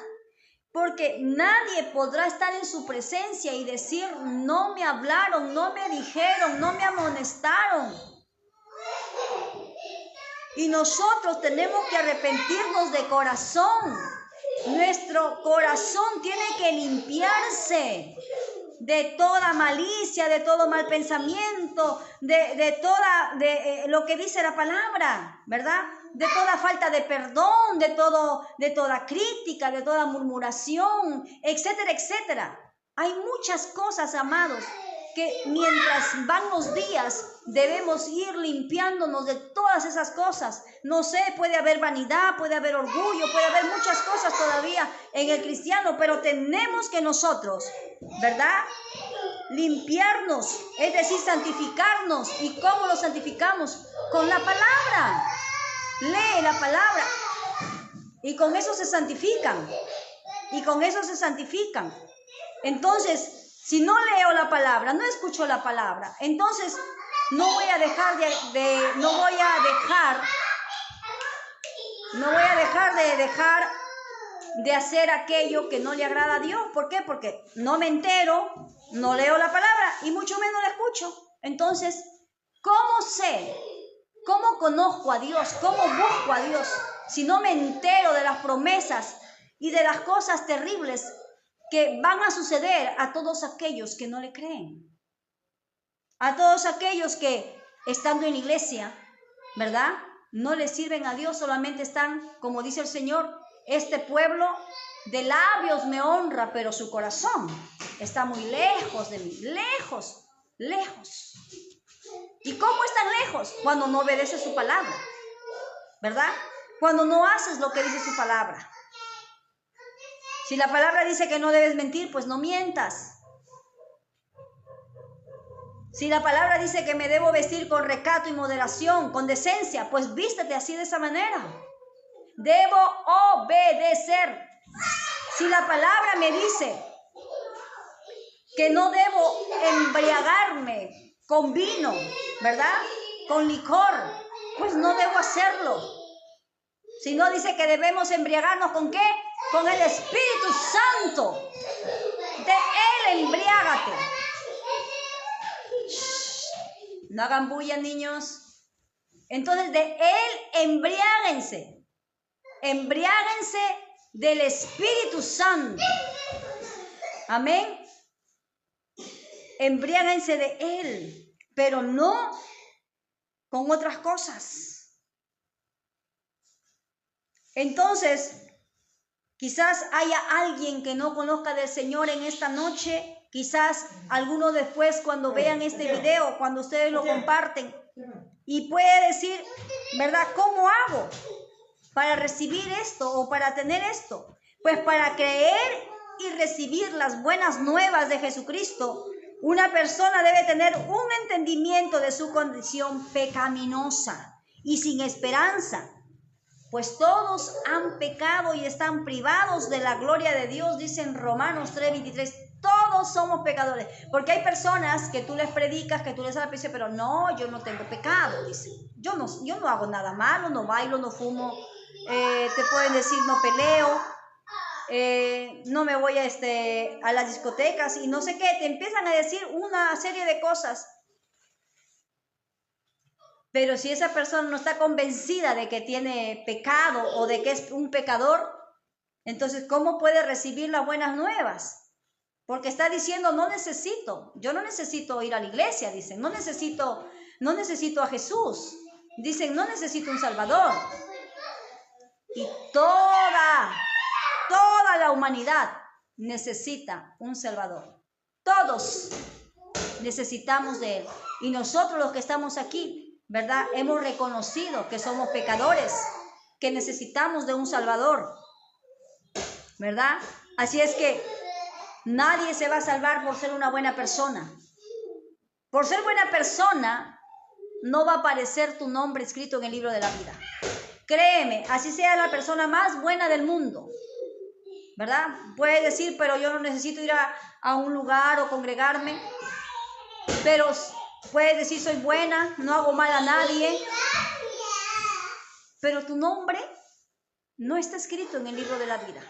Porque nadie podrá estar en su presencia y decir, no me hablaron, no me dijeron, no me amonestaron. Y nosotros tenemos que arrepentirnos de corazón. Nuestro corazón tiene que limpiarse de toda malicia, de todo mal pensamiento, de lo que dice la palabra, ¿verdad? De toda falta de perdón, de toda crítica, de toda murmuración, etcétera, etcétera. Hay muchas cosas, amados, que mientras van los días debemos ir limpiándonos de todas esas cosas. No sé, puede haber vanidad, puede haber orgullo, puede haber muchas cosas todavía en el cristiano, pero tenemos que nosotros, ¿verdad?, limpiarnos, es decir, santificarnos. ¿Y cómo lo santificamos? Con la palabra. Lee la palabra y con eso se santifican. Y con eso se santifican. Entonces, si no leo la palabra, no escucho la palabra, entonces no voy a dejar de hacer aquello que no le agrada a Dios. ¿Por qué? Porque no me entero, no leo la palabra y mucho menos la escucho. Entonces, ¿cómo ¿Cómo conozco a Dios? ¿Cómo busco a Dios? Si no me entero de las promesas y de las cosas terribles que van a suceder a todos aquellos que no le creen. A todos aquellos que, estando en la iglesia, ¿verdad?, no le sirven a Dios, solamente están, como dice el Señor, este pueblo de labios me honra, pero su corazón está muy lejos de mí, lejos, lejos. ¿Y cómo están lejos? Cuando no obedeces su palabra, ¿verdad? Cuando no haces lo que dice su palabra. Si la palabra dice que no debes mentir, pues no mientas. Si la palabra dice que me debo vestir con recato y moderación, con decencia, pues vístete así de esa manera. Debo obedecer. Si la palabra me dice que no debo embriagarme con vino, ¿verdad?, con licor, pues no debo hacerlo. Si no dice que debemos embriagarnos, ¿con qué? Con el Espíritu Santo. De Él embriágate. No hagan bulla, niños. Entonces, de Él embriáguense. Embriáguense del Espíritu Santo. Amén. Embriáguense de Él, pero no con otras cosas. Entonces, quizás haya alguien que no conozca del Señor en esta noche. Quizás algunos después, cuando vean este video, cuando ustedes lo comparten, y puede decir, ¿verdad?, ¿cómo hago para recibir esto o para tener esto? Pues para creer y recibir las buenas nuevas de Jesucristo, una persona debe tener un entendimiento de su condición pecaminosa y sin esperanza, pues todos han pecado y están privados de la gloria de Dios, dice en Romanos 3:23. Todos somos pecadores, porque hay personas que tú les predicas, que tú les hablas, pero no, yo no tengo pecado, dice. Yo no hago nada malo, no bailo, no fumo, te pueden decir no peleo, no me voy a las discotecas y no sé qué, te empiezan a decir una serie de cosas. Pero si esa persona no está convencida de que tiene pecado o de que es un pecador, entonces ¿cómo puede recibir las buenas nuevas? Porque está diciendo, yo no necesito ir a la iglesia, dicen, no necesito a Jesús, dicen, no necesito un Salvador. Y toda la humanidad necesita un Salvador. Todos necesitamos de Él. Y nosotros los que estamos aquí, ¿verdad?, hemos reconocido que somos pecadores, que necesitamos de un Salvador, ¿verdad? Así es que nadie se va a salvar por ser una buena persona. Por ser buena persona, no va a aparecer tu nombre escrito en el libro de la vida. Créeme, así sea la persona más buena del mundo, ¿verdad? Puede decir, pero yo no necesito ir a un lugar o congregarme. Pero puede decir, soy buena, no hago mal a nadie. Pero tu nombre no está escrito en el libro de la vida.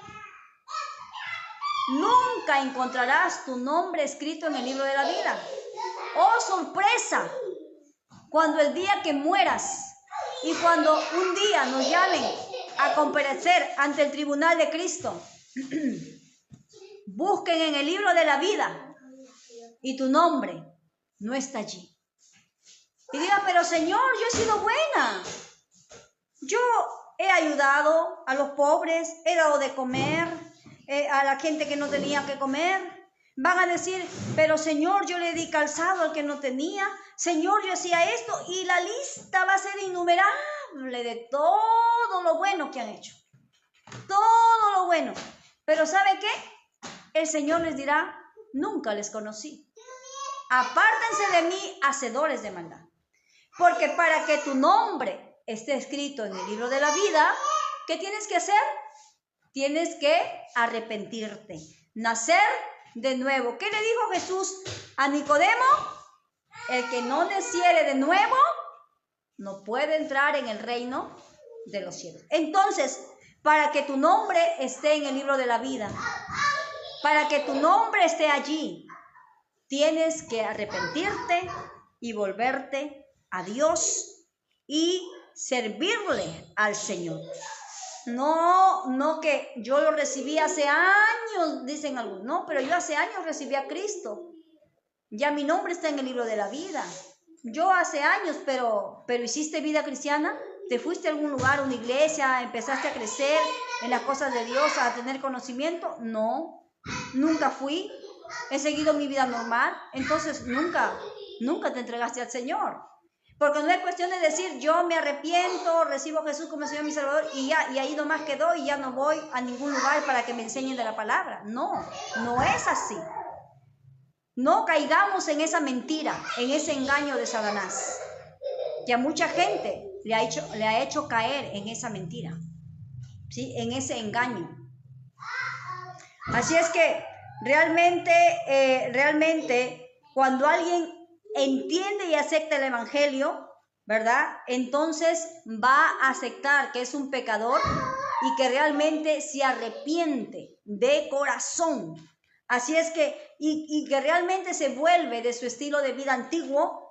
Nunca encontrarás tu nombre escrito en el libro de la vida. ¡Oh, sorpresa! Cuando el día que mueras y cuando un día nos llamen a comparecer ante el tribunal de Cristo, busquen en el libro de la vida y tu nombre no está allí. Y digan, pero Señor, yo he sido buena. Yo he ayudado a los pobres, he dado de comer a la gente que no tenía que comer. Van a decir, pero Señor, yo le di calzado al que no tenía. Señor, yo hacía esto. Y la lista va a ser innumerable de todo lo bueno que han hecho. Todo lo bueno. Pero ¿sabe qué? El Señor les dirá, nunca les conocí. Apártense de mí, hacedores de maldad. Porque para que tu nombre esté escrito en el libro de la vida, ¿qué tienes que hacer? Tienes que arrepentirte, nacer de nuevo. ¿Qué le dijo Jesús a Nicodemo? El que no naciere de nuevo no puede entrar en el reino de los cielos. Entonces, para que tu nombre esté en el libro de la vida, para que tu nombre esté allí, tienes que arrepentirte y volverte a Dios y servirle al Señor. No que yo lo recibí hace años, dicen algunos. No, pero yo hace años recibí a Cristo. Ya mi nombre está en el libro de la vida. Yo hace años, pero ¿hiciste vida cristiana? ¿Te fuiste a algún lugar, a una iglesia, empezaste a crecer en las cosas de Dios, a tener conocimiento? No, nunca fui. He seguido mi vida normal. Entonces nunca te entregaste al Señor. Porque no es cuestión de decir, yo me arrepiento, recibo a Jesús como Señor y mi Salvador, y ahí nomás quedó y ya no voy a ningún lugar para que me enseñen de la palabra. No es así. No caigamos en esa mentira, en ese engaño de Satanás, que a mucha gente le ha hecho caer en esa mentira, ¿sí? En ese engaño. Así es que realmente, cuando alguien entiende y acepta el evangelio, ¿verdad? Entonces va a aceptar que es un pecador y que realmente se arrepiente de corazón. Así es que, y que realmente se vuelve de su estilo de vida antiguo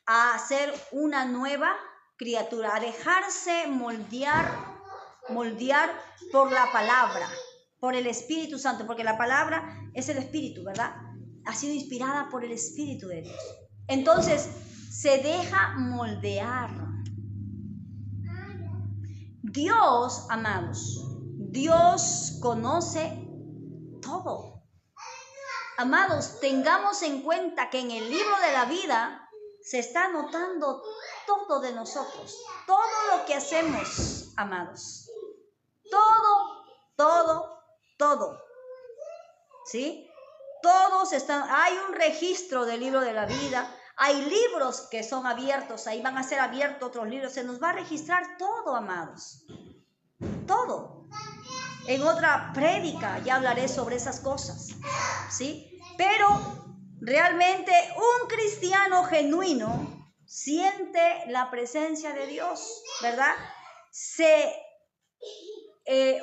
a ser una nueva criatura, a dejarse moldear por la palabra, por el Espíritu Santo, porque la palabra es el Espíritu, ¿verdad? Ha sido inspirada por el Espíritu de Dios. Entonces, se deja moldear. Dios, amados, Dios conoce todo. Amados, tengamos en cuenta que en el libro de la vida se está anotando todo de nosotros, todo lo que hacemos, amados. Todo. ¿Sí? Todos están, hay un registro del libro de la vida, hay libros que son abiertos, ahí van a ser abiertos otros libros, se nos va a registrar todo, amados. Todo. En otra prédica ya hablaré sobre esas cosas, ¿sí? Pero realmente un cristiano genuino siente la presencia de Dios, ¿verdad?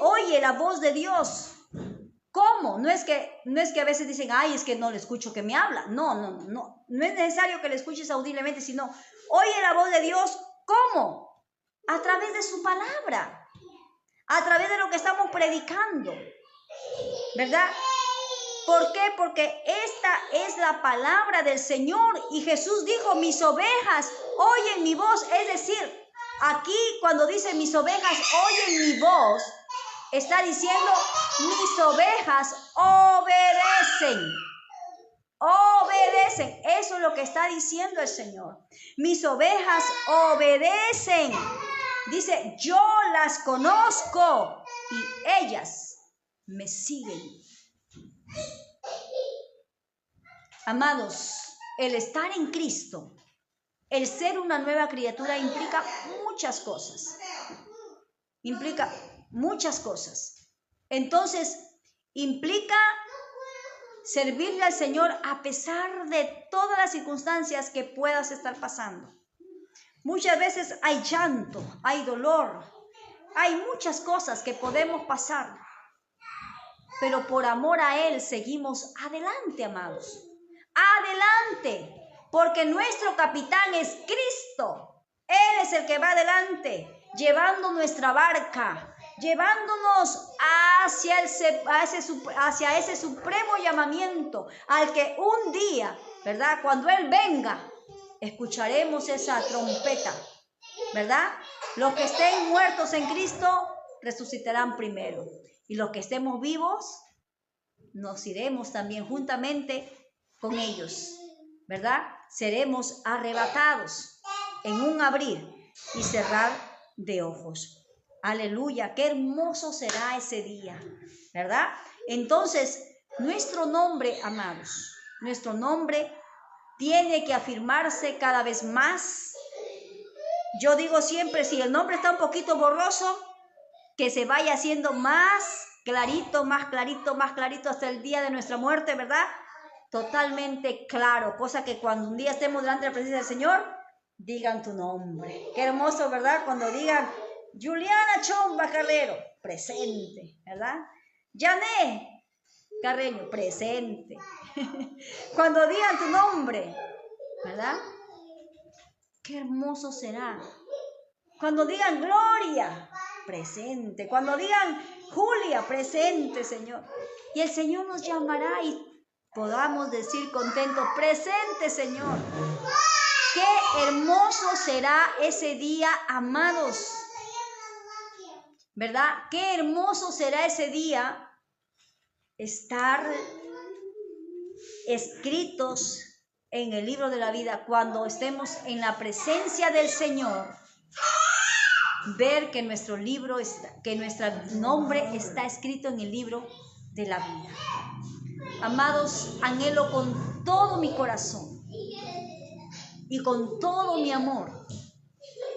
Oye la voz de Dios. ¿Cómo? No es que a veces dicen, ay, es que no le escucho que me habla. No es necesario que le escuches audiblemente, sino oye la voz de Dios. ¿Cómo? A través de su palabra. A través de lo que estamos predicando, ¿verdad? ¿Por qué? Porque esta es la palabra del Señor y Jesús dijo, mis ovejas oyen mi voz. Es decir, aquí cuando dice mis ovejas oyen mi voz, está diciendo mis ovejas obedecen. Eso es lo que está diciendo el Señor. Mis ovejas obedecen. Dice, yo las conozco y ellas me siguen. Amados, el estar en Cristo, el ser una nueva criatura implica muchas cosas. Entonces, implica servirle al Señor a pesar de todas las circunstancias que puedas estar pasando. Muchas veces hay llanto, hay dolor, hay muchas cosas que podemos pasar, pero por amor a Él seguimos adelante, amados. Adelante, porque nuestro capitán es Cristo. Él es el que va adelante, llevando nuestra barca, llevándonos hacia ese supremo llamamiento al que un día, ¿verdad? Cuando Él venga, escucharemos esa trompeta, ¿verdad? Los que estén muertos en Cristo resucitarán primero. Y los que estemos vivos, nos iremos también juntamente con ellos, ¿verdad? Seremos arrebatados en un abrir y cerrar de ojos. Aleluya, qué hermoso será ese día, ¿verdad? Entonces, nuestro nombre, amados, nuestro nombre tiene que afirmarse cada vez más. Yo digo siempre, si el nombre está un poquito borroso, que se vaya haciendo más clarito hasta el día de nuestra muerte, ¿verdad? Totalmente claro, cosa que cuando un día estemos delante de la presencia del Señor, digan tu nombre. Qué hermoso, ¿verdad? Cuando digan Juliana Chomba Carrero, presente, ¿verdad? Yané Carreño, presente. Cuando digan tu nombre, ¿verdad? Qué hermoso será Cuando digan Gloria, presente. Cuando digan Julia, presente, Señor. Y el Señor nos llamará y podamos decir contentos, presente, Señor. Qué hermoso será ese día, amados. ¿Verdad? Qué hermoso será ese día estar escritos en el libro de la vida cuando estemos en la presencia del Señor. Ver que nuestro libro que nuestro nombre está escrito en el libro de la vida. Amados, anhelo con todo mi corazón y con todo mi amor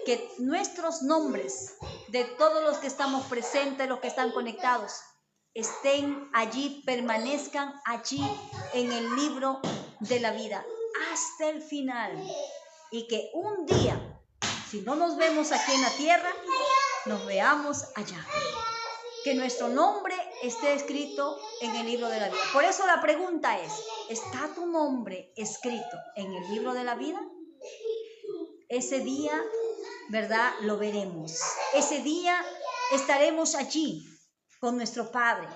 que nuestros nombres de todos los que estamos presentes, los que están conectados, estén allí, permanezcan allí en el libro de la vida hasta el final, y que un día, si no nos vemos aquí en la tierra, nos veamos allá, que nuestro nombre esté escrito en el libro de la vida. Por eso la pregunta es, ¿está tu nombre escrito en el libro de la vida? Ese día, ¿verdad? Lo veremos. Ese día estaremos allí con nuestro Padre.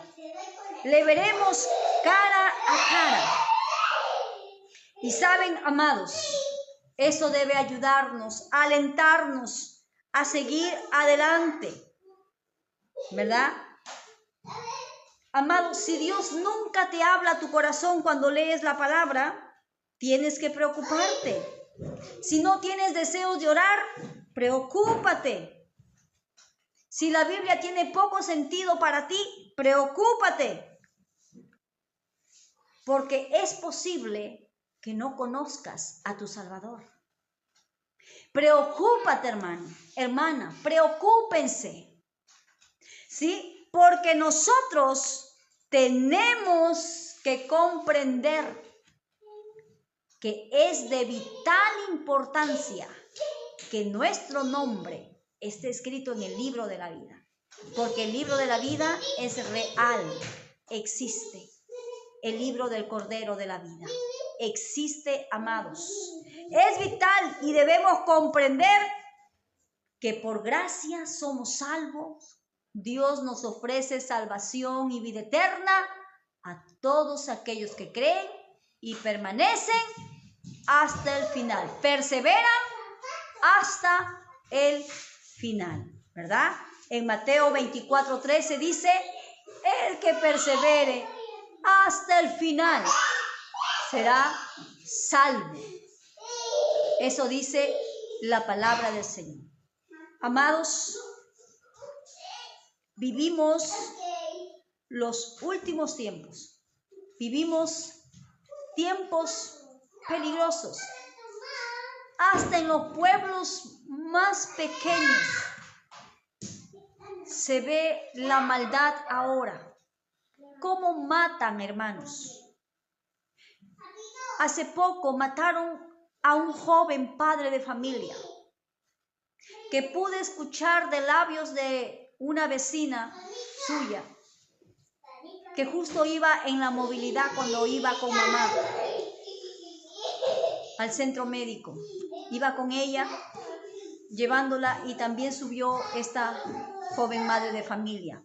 Le veremos cara a cara. Y saben, amados, eso debe ayudarnos, alentarnos a seguir adelante, ¿verdad? Amados, si Dios nunca te habla a tu corazón cuando lees la palabra, tienes que preocuparte. Si no tienes deseos de orar, preocúpate. Si la Biblia tiene poco sentido para ti, preocúpate. Porque es posible que no conozcas a tu Salvador. Preocúpate, hermano, hermana, preocúpense. ¿Sí? Porque nosotros tenemos que comprender que es de vital importancia que nuestro nombre esté escrito en el libro de la vida. Porque el libro de la vida es real, existe. El libro del Cordero de la vida existe, amados. Es vital y debemos comprender que por gracia somos salvos. Dios nos ofrece salvación y vida eterna a todos aquellos que creen y permanecen hasta el final. Perseveran hasta el final, ¿verdad? En Mateo 24:13 dice, el que persevere hasta el final será salvo. Eso dice la palabra del Señor. Amados, vivimos los últimos tiempos. Vivimos tiempos peligrosos. Hasta en los pueblos más pequeños se ve la maldad ahora. ¿Cómo matan, hermanos? Hace poco mataron a un joven padre de familia que pude escuchar de labios de una vecina suya que justo iba en la movilidad cuando iba con mamá al centro médico. Iba con ella llevándola y también subió esta joven madre de familia.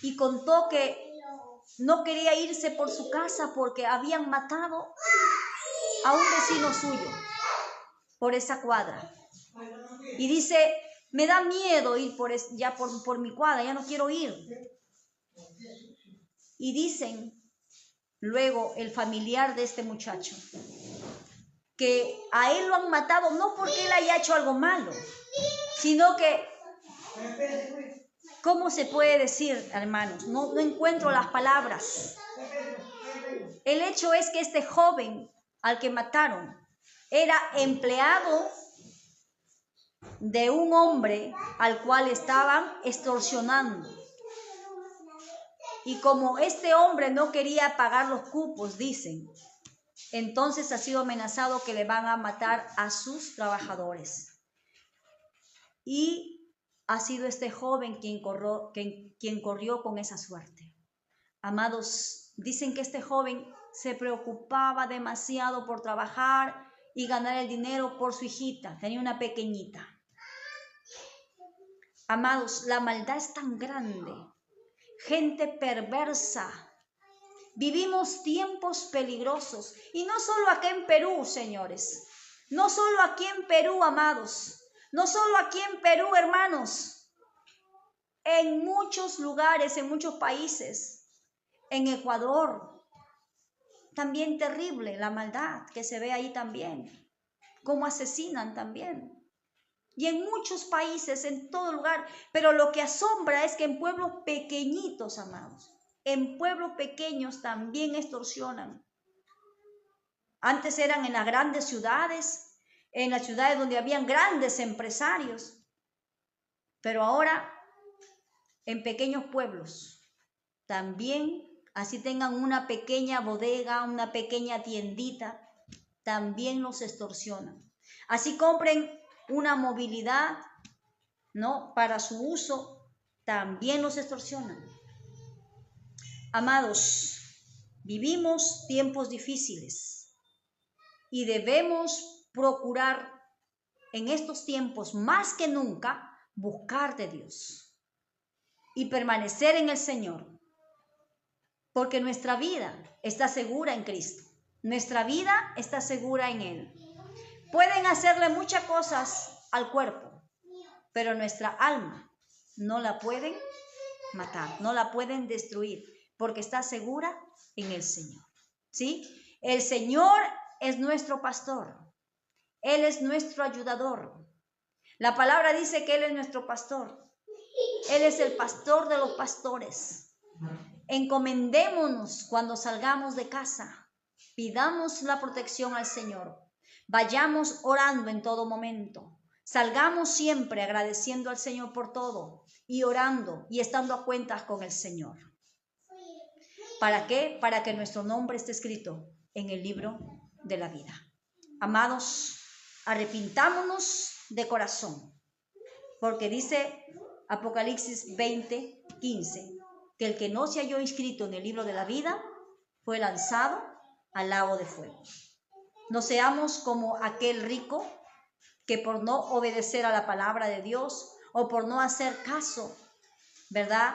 Y contó que no quería irse por su casa porque habían matado a un vecino suyo por esa cuadra. Y dice, me da miedo ir por mi cuadra, ya no quiero ir. Y dicen luego el familiar de este muchacho que a él lo han matado no porque él haya hecho algo malo, sino que, ¿cómo se puede decir, hermanos? No encuentro las palabras. El hecho es que este joven al que mataron era empleado de un hombre al cual estaban extorsionando. Y como este hombre no quería pagar los cupos, dicen, entonces ha sido amenazado que le van a matar a sus trabajadores. Y ha sido este joven quien corrió con esa suerte. Amados, dicen que este joven se preocupaba demasiado por trabajar y ganar el dinero por su hijita. Tenía una pequeñita. Amados, la maldad es tan grande, gente perversa. Vivimos tiempos peligrosos y no solo aquí en Perú, señores, no solo aquí en Perú, amados, no solo aquí en Perú, hermanos, en muchos lugares, en muchos países, en Ecuador, también terrible la maldad que se ve ahí también, cómo asesinan también. Y en muchos países, en todo lugar. Pero lo que asombra es que en pueblos pequeñitos, amados, en pueblos pequeños también extorsionan. Antes eran en las grandes ciudades, en las ciudades donde habían grandes empresarios. Pero ahora en pequeños pueblos también, así tengan una pequeña bodega, una pequeña tiendita, también los extorsionan. Así compren una movilidad, ¿no?, para su uso, también los extorsionan. Amados, vivimos tiempos difíciles y debemos procurar en estos tiempos más que nunca buscar de Dios y permanecer en el Señor, porque nuestra vida está segura en Cristo, nuestra vida está segura en Él. Pueden hacerle muchas cosas al cuerpo, pero nuestra alma no la pueden matar, no la pueden destruir, porque está segura en el Señor. ¿Sí? El Señor es nuestro pastor, Él es nuestro ayudador. La palabra dice que Él es nuestro pastor, Él es el pastor de los pastores. Encomendémonos cuando salgamos de casa, pidamos la protección al Señor, vayamos orando en todo momento, salgamos siempre agradeciendo al Señor por todo y orando y estando a cuentas con el Señor. ¿Para qué? Para que nuestro nombre esté escrito en el libro de la vida. Amados, arrepintámonos de corazón, porque dice Apocalipsis 20:15, que el que no se halló inscrito en el libro de la vida fue lanzado al lago de fuego. No seamos como aquel rico que por no obedecer a la palabra de Dios o por no hacer caso, ¿verdad?,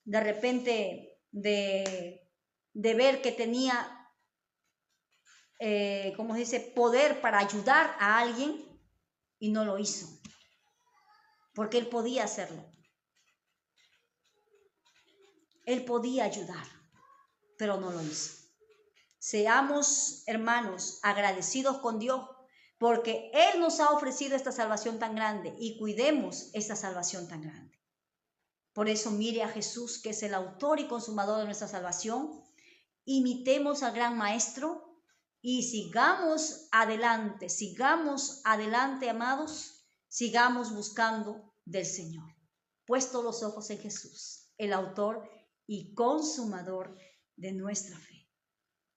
de repente de ver que tenía, ¿cómo se dice?, poder para ayudar a alguien, y no lo hizo, porque él podía hacerlo. Él podía ayudar, pero no lo hizo. Seamos, hermanos, agradecidos con Dios, porque Él nos ha ofrecido esta salvación tan grande, y cuidemos esta salvación tan grande. Por eso mire a Jesús, que es el autor y consumador de nuestra salvación. Imitemos al gran Maestro y sigamos adelante, amados, sigamos buscando del Señor, puesto los ojos en Jesús, el autor y consumador de nuestra fe.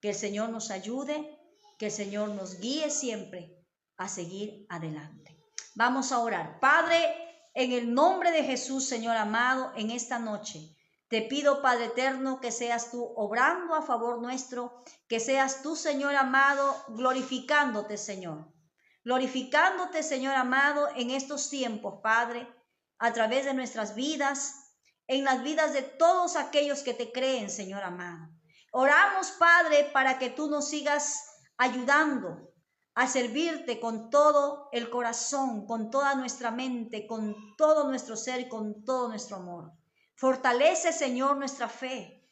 Que el Señor nos ayude, que el Señor nos guíe siempre a seguir adelante. Vamos a orar. Padre, en el nombre de Jesús, Señor amado, en esta noche, te pido, Padre eterno, que seas tú obrando a favor nuestro, que seas tú, Señor amado, glorificándote, Señor. Glorificándote, Señor amado, en estos tiempos, Padre, a través de nuestras vidas, en las vidas de todos aquellos que te creen, Señor amado. Oramos, Padre, para que tú nos sigas ayudando a servirte con todo el corazón, con toda nuestra mente, con todo nuestro ser y con todo nuestro amor. Fortalece, Señor, nuestra fe.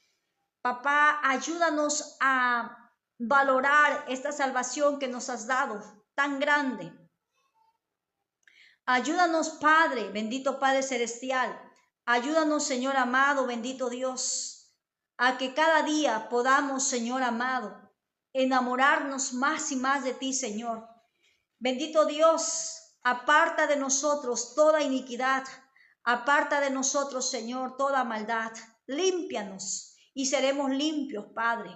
Papá, ayúdanos a valorar esta salvación que nos has dado, tan grande. Ayúdanos, Padre, bendito Padre Celestial. Ayúdanos, Señor amado, bendito Dios, a que cada día podamos, Señor amado, enamorarnos más y más de ti, Señor. Bendito Dios, aparta de nosotros toda iniquidad, aparta de nosotros, Señor, toda maldad. Límpianos y seremos limpios, Padre.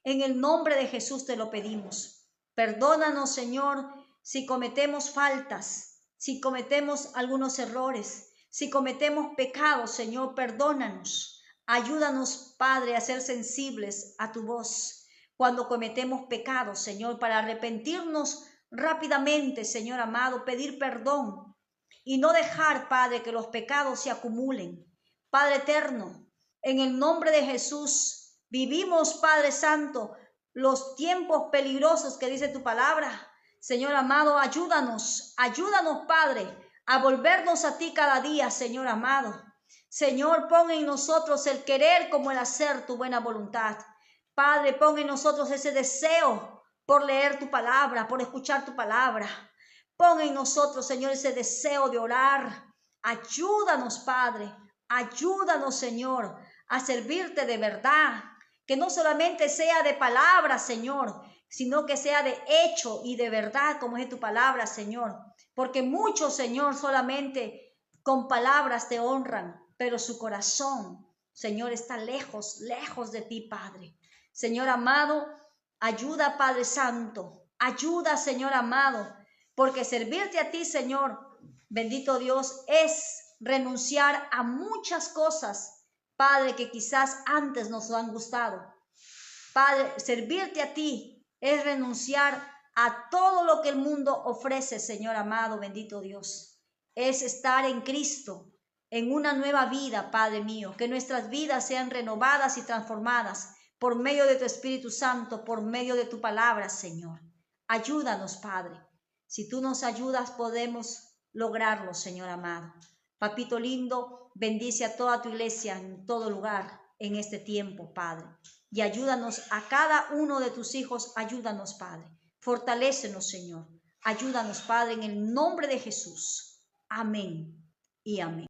En el nombre de Jesús te lo pedimos. Perdónanos, Señor, si cometemos faltas, si cometemos algunos errores, si cometemos pecados, Señor, perdónanos. Ayúdanos, Padre, a ser sensibles a tu voz cuando cometemos pecados, Señor, para arrepentirnos rápidamente, Señor amado, pedir perdón y no dejar, Padre, que los pecados se acumulen. Padre eterno, en el nombre de Jesús, vivimos, Padre Santo, los tiempos peligrosos que dice tu palabra. Señor amado, ayúdanos, Padre, a volvernos a ti cada día, Señor amado. Señor, pon en nosotros el querer como el hacer tu buena voluntad. Padre, pon en nosotros ese deseo por leer tu palabra, por escuchar tu palabra. Pon en nosotros, Señor, ese deseo de orar. Ayúdanos, Padre. Ayúdanos, Señor, a servirte de verdad. Que no solamente sea de palabra, Señor, sino que sea de hecho y de verdad, como es tu palabra, Señor. Porque muchos, Señor, solamente con palabras te honran, pero su corazón, Señor, está lejos, lejos de ti, Padre. Señor amado, ayuda, Padre Santo. Ayuda, Señor amado, porque servirte a ti, Señor, bendito Dios, es renunciar a muchas cosas, Padre, que quizás antes nos han gustado. Padre, servirte a ti es renunciar a todo lo que el mundo ofrece, Señor amado, bendito Dios. Es estar en Cristo, en una nueva vida, Padre mío, que nuestras vidas sean renovadas y transformadas por medio de tu Espíritu Santo, por medio de tu palabra, Señor. Ayúdanos, Padre. Si tú nos ayudas, podemos lograrlo, Señor amado. Papito lindo, bendice a toda tu iglesia en todo lugar en este tiempo, Padre. Y ayúdanos a cada uno de tus hijos, ayúdanos, Padre. Fortalécenos, Señor. Ayúdanos, Padre, en el nombre de Jesús. Amén y amén.